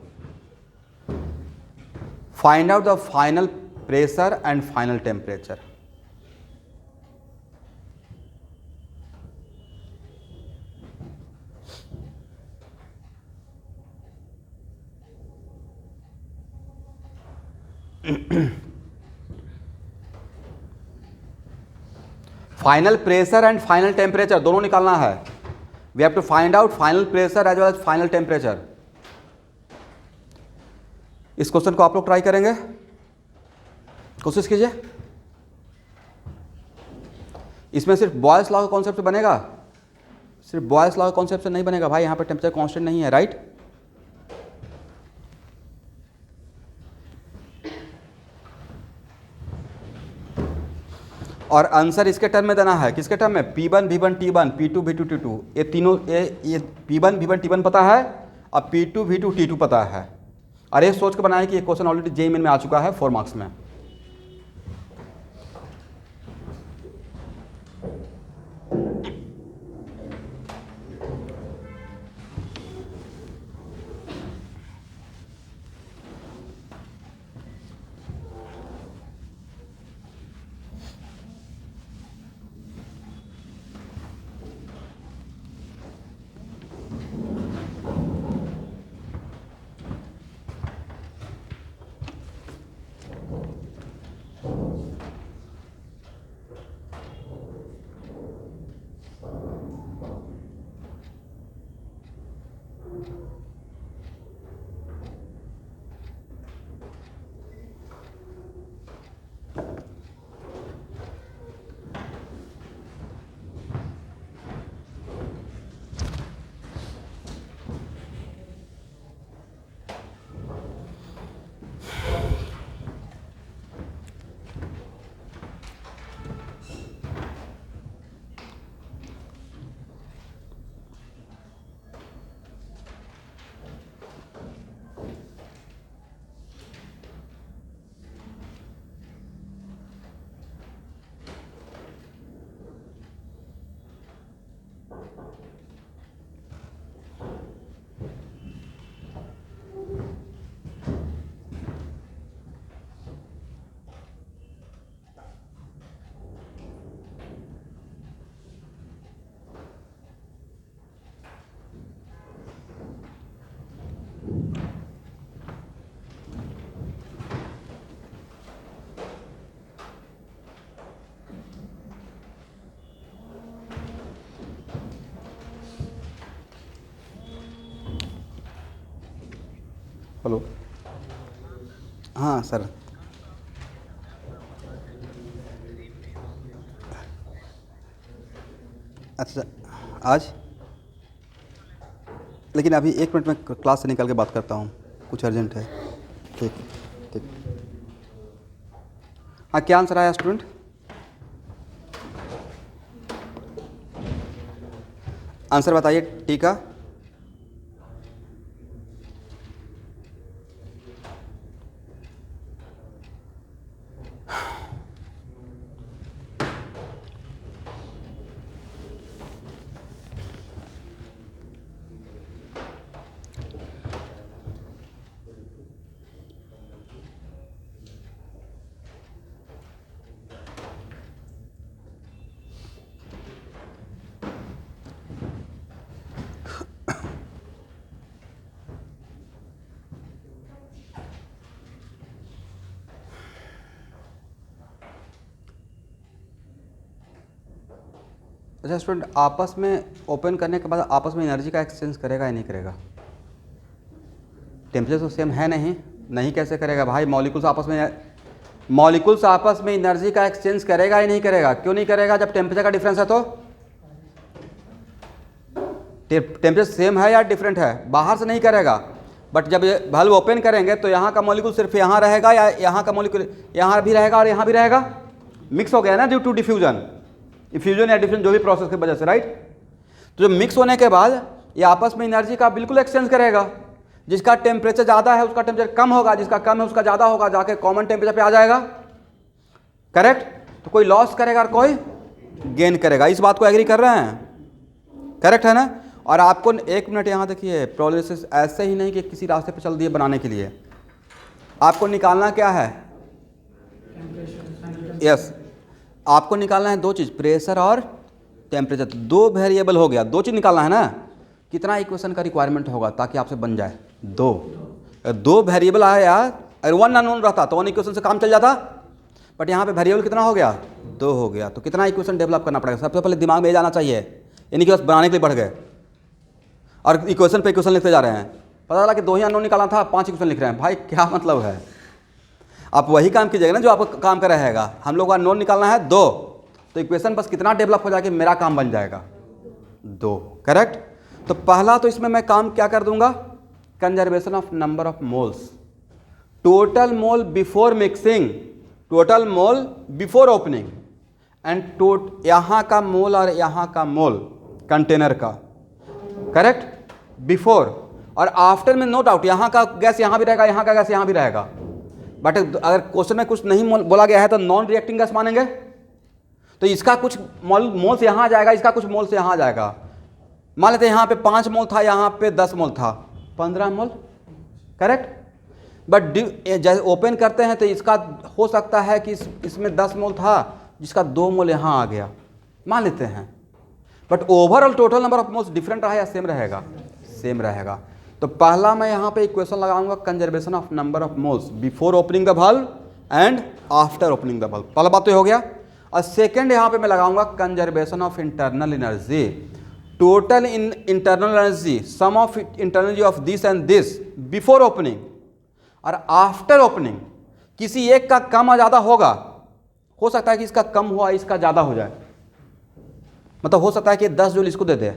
find out the final pressure and final temperature. Final pressure and final temperature दोनों निकालना है। We have to find out final pressure as well as final temperature. इस question को आप लोग try करेंगे, कोशिश कीजिए। इसमें सिर्फ बॉयल्स लॉ के कॉन्सेप्ट से बनेगा, सिर्फ बॉयल्स लॉ के कॉन्सेप्ट से नहीं बनेगा भाई, यहाँ पे टेम्परेचर कांस्टेंट नहीं है, राइट? और आंसर इसके टर्म में देना है, किसके टर्म में? P1 V1 T1 P2 V2 T2, ये तीनों, ये P1 V1 T1 पता है और P2 V2 T2 पता है, और ये सोच के बनाया कि ये क्वेश्चन ऑलरेडी JEE मेन में आ चुका है 4 मार्क्स में। हेलो, हाँ सर। अच्छा, आज लेकिन अभी 1 मिनट में क्लास से निकल के बात करता हूँ, कुछ अर्जेंट है। ठीक ठीक। हाँ, क्या आंसर आया स्टूडेंट? आंसर बताइए टी का। अच्छा स्टूडेंट, आपस में ओपन करने के बाद आपस में एनर्जी का एक्सचेंज करेगा या नहीं करेगा? टेम्परेचर तो सेम है नहीं कैसे करेगा भाई? मॉलिक्यूल्स आपस में एनर्जी का एक्सचेंज करेगा या नहीं करेगा? क्यों नहीं करेगा? जब टेम्परेचर का डिफरेंस है तो टेम्परेचर सेम है या डिफरेंट है? बाहर से नहीं करेगा। बट जब बल्ब ओपन करेंगे तो यहाँ का मॉलिक्यूल सिर्फ यहाँ रहेगा या यहाँ का मॉलिक्यूल यहाँ भी रहेगा और यहाँ भी रहेगा? मिक्स हो गया ना ड्यू टू डिफ्यूजन, इफ्यूजन या डिफ्यूजन जो भी प्रोसेस की वजह से, राइट? तो जब मिक्स होने के बाद ये आपस में एनर्जी का बिल्कुल एक्सचेंज करेगा। जिसका टेम्परेचर ज़्यादा है उसका टेम्परेचर कम होगा, जिसका कम है उसका ज़्यादा होगा, जाके कॉमन टेम्परेचर पे आ जाएगा। करेक्ट? तो कोई लॉस करेगा और कोई गेन करेगा। इस बात को एग्री कर रहे हैं? करेक्ट है ना? और आपको एक मिनट यहाँ देखिए, प्रोसेस ऐसे ही नहीं कि किसी रास्ते पे चल दिए बनाने के लिए। आपको निकालना क्या है? यस, आपको निकालना है दो चीज़, प्रेशर और टेम्परेचर। तो दो वेरिएबल हो गया, दो चीज़ निकालना है ना। कितना इक्वेशन का रिक्वायरमेंट होगा ताकि आपसे बन जाए? दो वेरिएबल आया। अगर वन अननोन रहता तो वन इक्वेशन से काम चल जाता, बट यहाँ पे वेरिएबल कितना हो गया? दो हो गया। तो कितना इक्वेशन डेवलप करना पड़ेगा? सबसे पहले दिमाग में ये जाना चाहिए, यानी कि बस बनाने के लिए बढ़ गए और इक्वेशन पे इक्वेशन लिखते जा रहे हैं। पता चला कि दो ही अननोन निकालना था, 5 इक्वेशन लिख रहे हैं। भाई क्या मतलब है? आप वही काम कीजिएगा ना जो आपको काम का रहेगा। हम लोग का नोन निकालना है 2, तो इक्वेशन बस कितना डेवलप हो जाएगा, मेरा काम बन जाएगा 2। करेक्ट? तो पहला तो इसमें मैं काम क्या कर दूंगा? Conservation of number of moles, total mole before mixing, total mole before opening and यहाँ का मोल और यहाँ का मोल कंटेनर का। करेक्ट? बिफोर और आफ्टर में नो डाउट यहाँ का गैस यहाँ भी रहेगा, यहाँ का गैस यहाँ भी रहेगा। बट अगर क्वेश्चन में कुछ नहीं बोला गया है तो नॉन रिएक्टिंग गैस मानेंगे। तो इसका कुछ मोल से यहाँ आ जाएगा, इसका कुछ मोल से यहाँ आ जाएगा। मान लेते हैं यहाँ पे 5 मोल था, यहाँ पे 10 मोल था, 15 मोल। करेक्ट? बट जैसे ओपन करते हैं तो इसका हो सकता है कि इसमें 10 मोल था जिसका 2 मोल यहाँ आ गया, मान लेते हैं। But overall total number of moles different रहा या सेम रहेगा? सेम रहेगा। तो पहला मैं यहाँ पे इक्वेशन लगाऊंगा conservation of number of moles before opening the bulb and after opening the bulb. पहला बात तो हो गया। और सेकेंड यहाँ पे मैं लगाऊंगा conservation of internal energy, total in internal energy, sum of internal energy of this and this before opening और आफ्टर ओपनिंग। किसी एक का कम या ज़्यादा होगा, हो सकता है कि इसका कम हुआ इसका ज़्यादा हो जाए, मतलब हो सकता है कि 10 जूल इसको दे दे,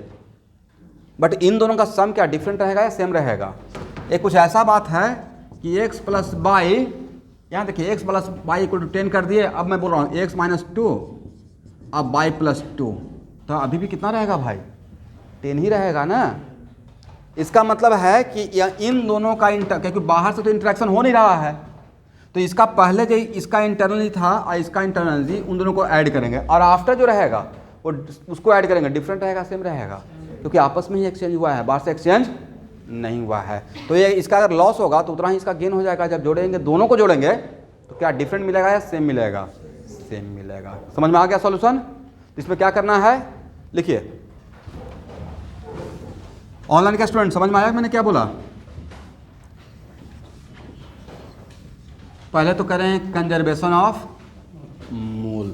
बट इन दोनों का सम क्या डिफरेंट रहेगा या सेम रहेगा? एक कुछ ऐसा बात है कि x प्लस बाई, यहाँ देखिए x plus by equal to 10 कर दिए। अब मैं बोल रहा हूँ x माइनस 2, अब y प्लस 2, तो अभी भी कितना रहेगा भाई? 10 ही रहेगा ना। इसका मतलब है कि इन दोनों का क्योंकि बाहर से तो इंटरेक्शन हो नहीं रहा है, तो इसका पहले जो इसका इंटरनली था और इसका इंटरनली, उन दोनों को ऐड करेंगे और आफ्टर जो रहेगा वो उसको ऐड करेंगे। डिफरेंट रहेगा सेम रहेगा? क्योंकि आपस में ही एक्सचेंज हुआ है, बाहर से एक्सचेंज नहीं हुआ है। तो ये इसका अगर लॉस होगा तो उतना ही इसका गेन हो जाएगा। जब जोड़ेंगे, दोनों को जोड़ेंगे तो क्या डिफरेंट मिलेगा या सेम मिलेगा? सेम मिलेगा। समझ में आ गया सॉल्यूशन? तो इसमें क्या करना है लिखिए। ऑनलाइन का स्टूडेंट समझ में आया मैंने क्या बोला? पहले तो करें कंजर्वेशन ऑफ मोल।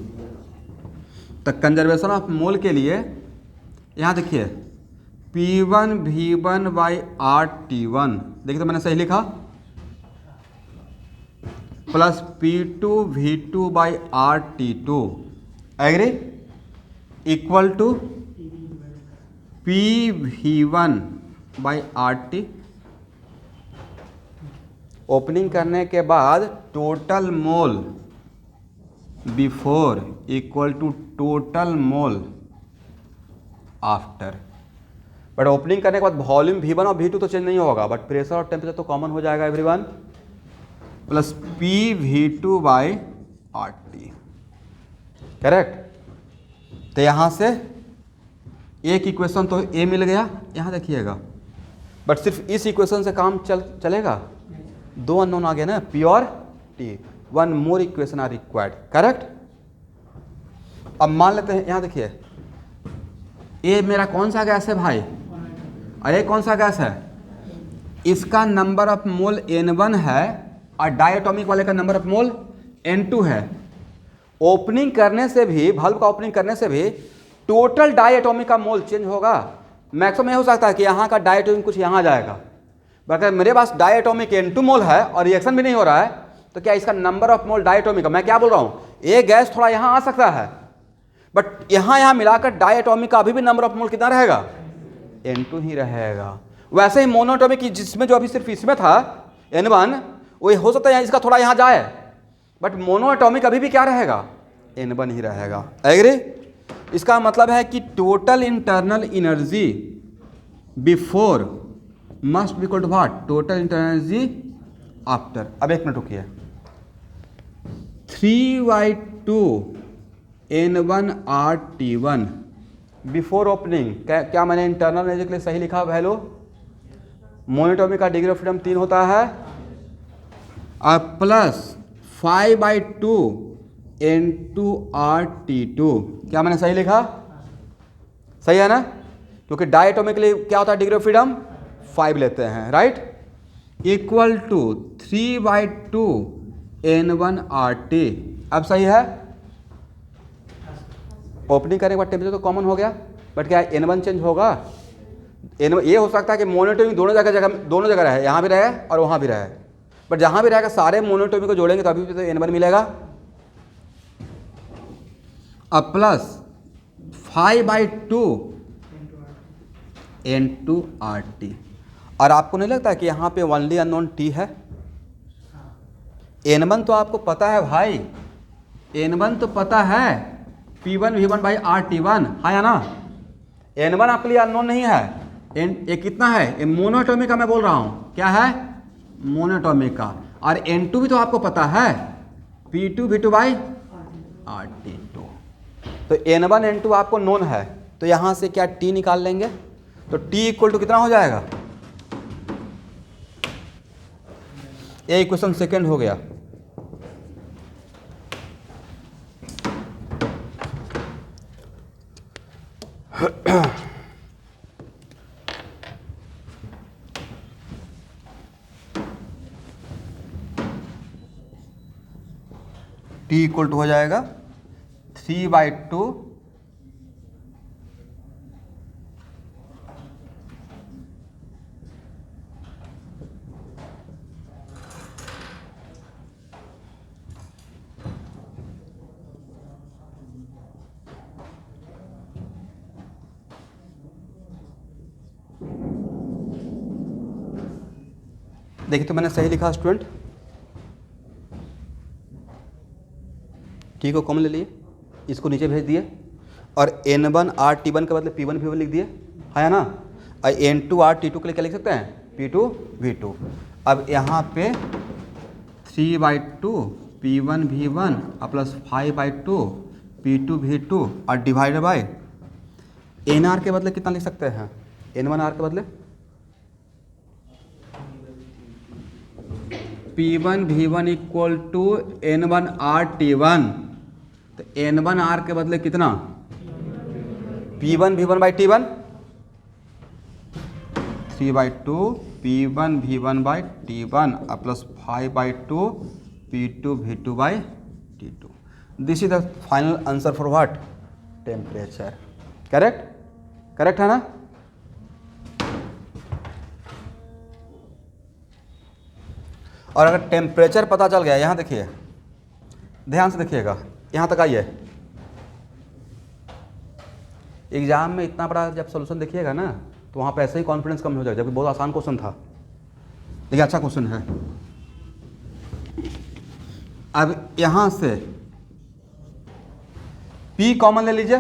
तो कंजर्वेशन ऑफ मोल के लिए यहाँ देखिए P1 V1 बाई RT1, देखिए तो मैंने सही लिखा, plus P2 V2 by RT2 agree equal to PV1 by RT। Opening करने के बाद total mole before equal to total mole after. But opening करने के बाद वॉल्यूम V1 और V2 तो चेंज नहीं होगा, बट प्रेशर और टेम्परेचर तो कॉमन हो जाएगा everyone, plus PV2 by RT। Correct? तो यहाँ से एक इक्वेशन तो A मिल गया, यहाँ देखिएगा। बट सिर्फ इस इक्वेशन से काम चलेगा? 2 अननोन आ गया ना, P और T। 1 more equation are required. Correct? अब मान लेते हैं, यहाँ देखिए ये मेरा कौन सा गैस है भाई, और ये कौन सा गैस है? इसका नंबर ऑफ मोल N1 है और डायटोमिक वाले का नंबर ऑफ मोल N2 है। ओपनिंग करने से भी, बल्ब का ओपनिंग करने से भी टोटल डायटोमिक का मोल चेंज होगा। मैक्सिमम ये हो सकता है कि यहाँ का डायटोमिक कुछ यहाँ जाएगा, अगर मेरे पास डायटोमिक N2 मोल है और रिएक्शन भी नहीं हो रहा है तो क्या इसका नंबर ऑफ मोल डायटोमिक, मैं क्या बोल रहा हूँ, ये गैस थोड़ा यहाँ आ सकता है, बट यहाँ मिलाकर डायटोमिक का अभी भी नंबर ऑफ मोल कितना रहेगा, N2 ही रहेगा। वैसे ही मोनोटोमिक जिसमें जो अभी सिर्फ इसमें था N1, वो हो सकता है इसका थोड़ा यहाँ जाए, बट मोनोएटॉमिक अभी भी क्या रहेगा, N1 ही रहेगा। एग्री? इसका मतलब है कि total internal energy before must be equal to what, total internal energy after. अब एक मिनट रुकिए, 3/2 N1RT1 बिफोर ओपनिंग, क्या मैंने इंटरनल एनर्जी के लिए सही लिखा वैल्यू? मोनोटोमिक का डिग्री ऑफ फ्रीडम 3 होता है और प्लस 5/2 N2RT2, क्या मैंने सही लिखा? सही है ना? क्योंकि डायटोमिक के लिए क्या होता है डिग्री ऑफ फ्रीडम 5 लेते हैं, राइट, इक्वल टू 3/2 N1RT। अब सही है? ओपनिंग करने के बाद टेम्परेचर तो कॉमन हो गया, बट क्या N1 चेंज होगा? N1 ये हो सकता है कि मोनोटोमिक दोनों जगह रहे, यहाँ भी रहे और वहाँ भी रहे, बट जहाँ भी रहेगा सारे मोनोटोमिक को जोड़ेंगे तो अभी भी तो N1 मिलेगा। अब प्लस 5/2 N2RT, और आपको नहीं लगता है कि यहाँ पे ओनली अननोन T है? N1 तो आपको पता है भाई, N1 तो पता है, P1 V1/RT1 है या ना? N1 आपके लिए अननोन नहीं है। ये कितना है, ये मोनोटोमिक का मैं बोल रहा हूँ, क्या है, मोनोटोमिक का। और N2 भी तो आपको पता है, P2 V2/RT2। तो N1 N2 आपको नोन है, तो यहाँ से क्या T निकाल लेंगे, तो T इक्वल टू कितना हो जाएगा, ये इक्वेशन सेकेंड हो गया। T इक्वल टू हो जाएगा 3/2 देखिए तो मैंने सही लिखा स्टूडेंट, T को कॉमन ले लिए, इसको नीचे भेज दिए और N1RT1 के बदले P1 V1 लिख दिए, है ना? और N2RT2 के लिए क्या लिख सकते हैं, P2 V2। अब यहाँ पे 3/2 P1 V1 plus 5/2 P2 V2 और डिवाइडेड बाय NR के बदले कितना लिख सकते हैं, N1R के बदले P1 V1 equal to N1RT1, तो N1R के बदले कितना, P1 V1/T1, 3/2 P1 V1/T1 plus 5/2 P2 V2/T2। This is the final answer for what, temperature. Correct? Correct है ना? और अगर टेम्परेचर पता चल गया, यहाँ देखिए, ध्यान से देखिएगा, यहाँ तक आइए, एग्जाम में इतना बड़ा जब सॉल्यूशन देखिएगा ना तो वहाँ पे ऐसे ही कॉन्फिडेंस कम हो जाएगा, जबकि बहुत आसान क्वेश्चन था, देखिए अच्छा क्वेश्चन है। अब यहाँ से P कॉमन ले लीजिए,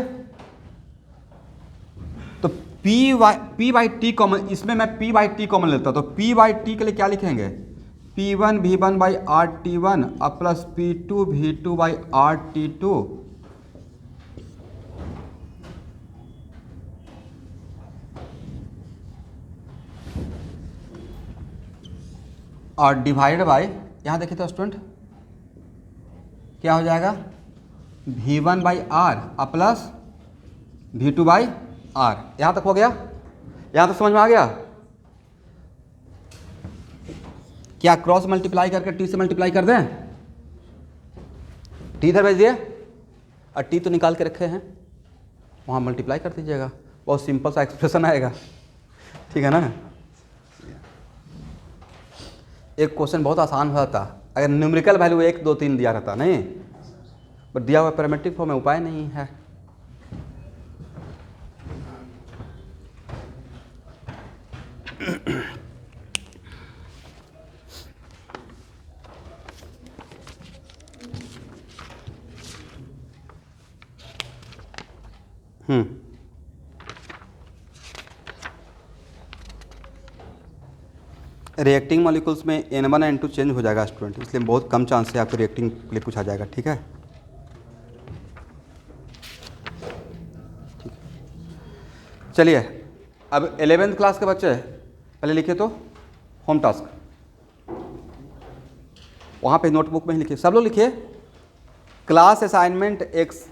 तो P/T कॉमन, इसमें मैं P/T कॉमन लेता हूँ, तो P/T के लिए क्या लिखेंगे, P1 V1/RT1 plus P2 V2/RT2 और डिवाइड बाय, यहाँ देखिए तो स्टूडेंट क्या हो जाएगा, V1/R प्लस V2/R। यहाँ तक हो गया, यहाँ तक समझ में आ गया? क्या क्रॉस मल्टीप्लाई करके T से मल्टीप्लाई कर दें, T इधर भेज दिए और T तो निकाल के रखे हैं, वहाँ मल्टीप्लाई कर दीजिएगा, बहुत सिंपल सा एक्सप्रेशन आएगा, ठीक है ना। एक क्वेश्चन बहुत आसान हो जाता अगर न्यूमेरिकल वैल्यू 1 2 3 दिया रहता, नहीं, पर दिया हुआ पैरामेट्रिक फॉर्म में उपाय नहीं है। रिएक्टिंग मॉलिक्यूल्स में N1 N2 चेंज हो जाएगा स्टूडेंट, इसलिए बहुत कम चांस है आपको रिएक्टिंग के लिए पूछा जाएगा, ठीक है। चलिए अब 11th क्लास के बच्चे पहले लिखिए तो होम टास्क, वहाँ पे नोटबुक में ही लिखिए, सब लोग लिखिए। क्लास असाइनमेंट एक्स,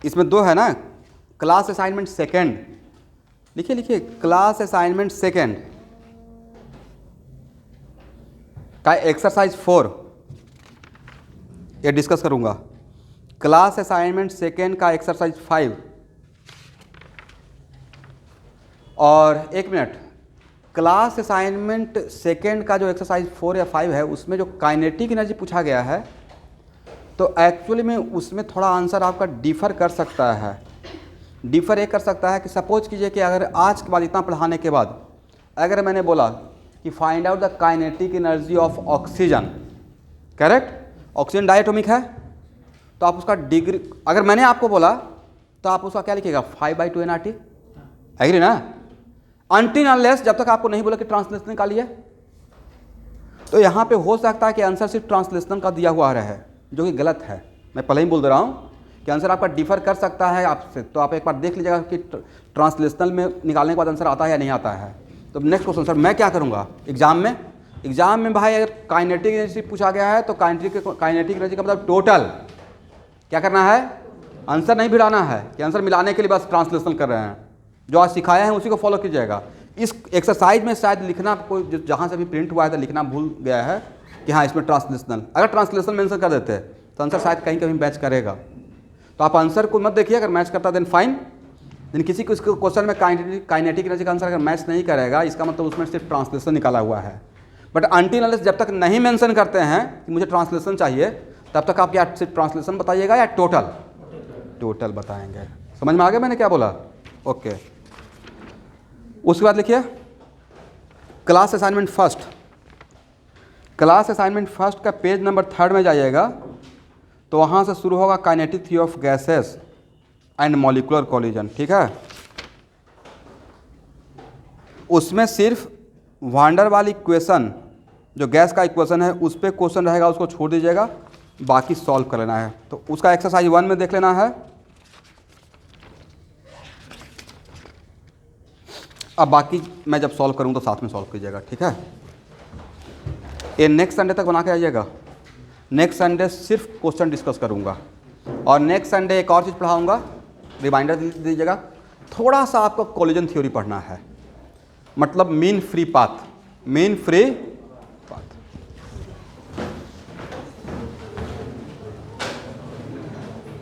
इसमें 2 है ना, क्लास असाइनमेंट सेकेंड, लिखिए लिखिए, क्लास असाइनमेंट सेकेंड का एक्सरसाइज 4 ये डिस्कस करूंगा। क्लास असाइनमेंट सेकेंड का एक्सरसाइज 5, और 1 मिनट, क्लास असाइनमेंट सेकेंड का जो एक्सरसाइज 4 या 5 है उसमें जो काइनेटिक एनर्जी पूछा गया है, तो एक्चुअली में उसमें थोड़ा आंसर आपका डिफ़र कर सकता है। डिफ़र ये कर सकता है कि सपोज कीजिए कि अगर आज के बाद इतना पढ़ाने के बाद अगर मैंने बोला कि find out the kinetic energy of oxygen, correct, oxygen diatomic है, तो आप उसका डिग्री, अगर मैंने आपको बोला तो आप उसका क्या लिखिएगा 5/2 nRT, एग्री ना, अनटिल अनलेस जब तक आपको नहीं बोला कि ट्रांसलेशन निकालिए। तो यहाँ पे हो सकता है कि आंसर सिर्फ ट्रांसलेशन का दिया हुआ रहे, जो कि गलत है। मैं पहले ही बोल दे रहा हूँ कि आंसर आपका डिफ़र कर सकता है आपसे, तो आप एक बार देख लीजिएगा कि ट्रांसलेशनल में निकालने के बाद आंसर आता है या नहीं आता है। तो नेक्स्ट क्वेश्चन, सर मैं क्या करूँगा एग्जाम में भाई अगर काइनेटिक एनर्जी पूछा गया है तो काइनेटिक एनर्जी का मतलब टोटल क्या करना है, आंसर नहीं भिड़ाना है कि आंसर मिलाने के लिए बस ट्रांसलेशन कर रहे हैं। जो आज सिखाया है उसी को फॉलो कीजिएगा। इस एक्सरसाइज में शायद लिखना कोई जहाँ से भी प्रिंट हुआ है तो लिखना भूल गया है कि हाँ इसमें ट्रांसलेशनल, अगर ट्रांसलेशन मेंशन कर देते तो आंसर शायद कहीं कहीं मैच करेगा। तो आप आंसर को मत देखिए, अगर मैच करता देन फाइन, लेकिन किसी को इसको क्वेश्चन में काइनेटिक एनर्जी का आंसर अगर मैच नहीं करेगा इसका मतलब उसमें सिर्फ ट्रांसलेशन निकाला हुआ है। बट अनटिल अनलेस जब तक नहीं मेंशन करते हैं कि मुझे ट्रांसलेशन चाहिए तब तक आप क्या सिर्फ ट्रांसलेशन बताइएगा या टोटल बताएंगे। समझ में आ गया मैंने क्या बोला? ओके। उसके बाद लिखिए क्लास असाइनमेंट फर्स्ट का पेज नंबर 3 में जाइएगा तो वहाँ से शुरू होगा kinetic theory of gases and molecular collision, ठीक है। उसमें सिर्फ वांडर वाल इक्वेशन जो गैस का इक्वेशन है उस पर क्वेश्चन रहेगा, उसको छोड़ दीजिएगा, बाकी सॉल्व कर लेना है। तो उसका एक्सरसाइज 1 में देख लेना है। अब बाकी मैं जब सॉल्व करूँ तो साथ में सॉल्व कीजिएगा, ठीक है। ये नेक्स्ट संडे तक बना के आइएगा। नेक्स्ट संडे सिर्फ क्वेश्चन डिस्कस करूँगा और नेक्स्ट संडे एक और चीज़ पढ़ाऊँगा, रिमाइंडर दीजिएगा। थोड़ा सा आपको कोलिजन थ्योरी पढ़ना है, मतलब मीन फ्री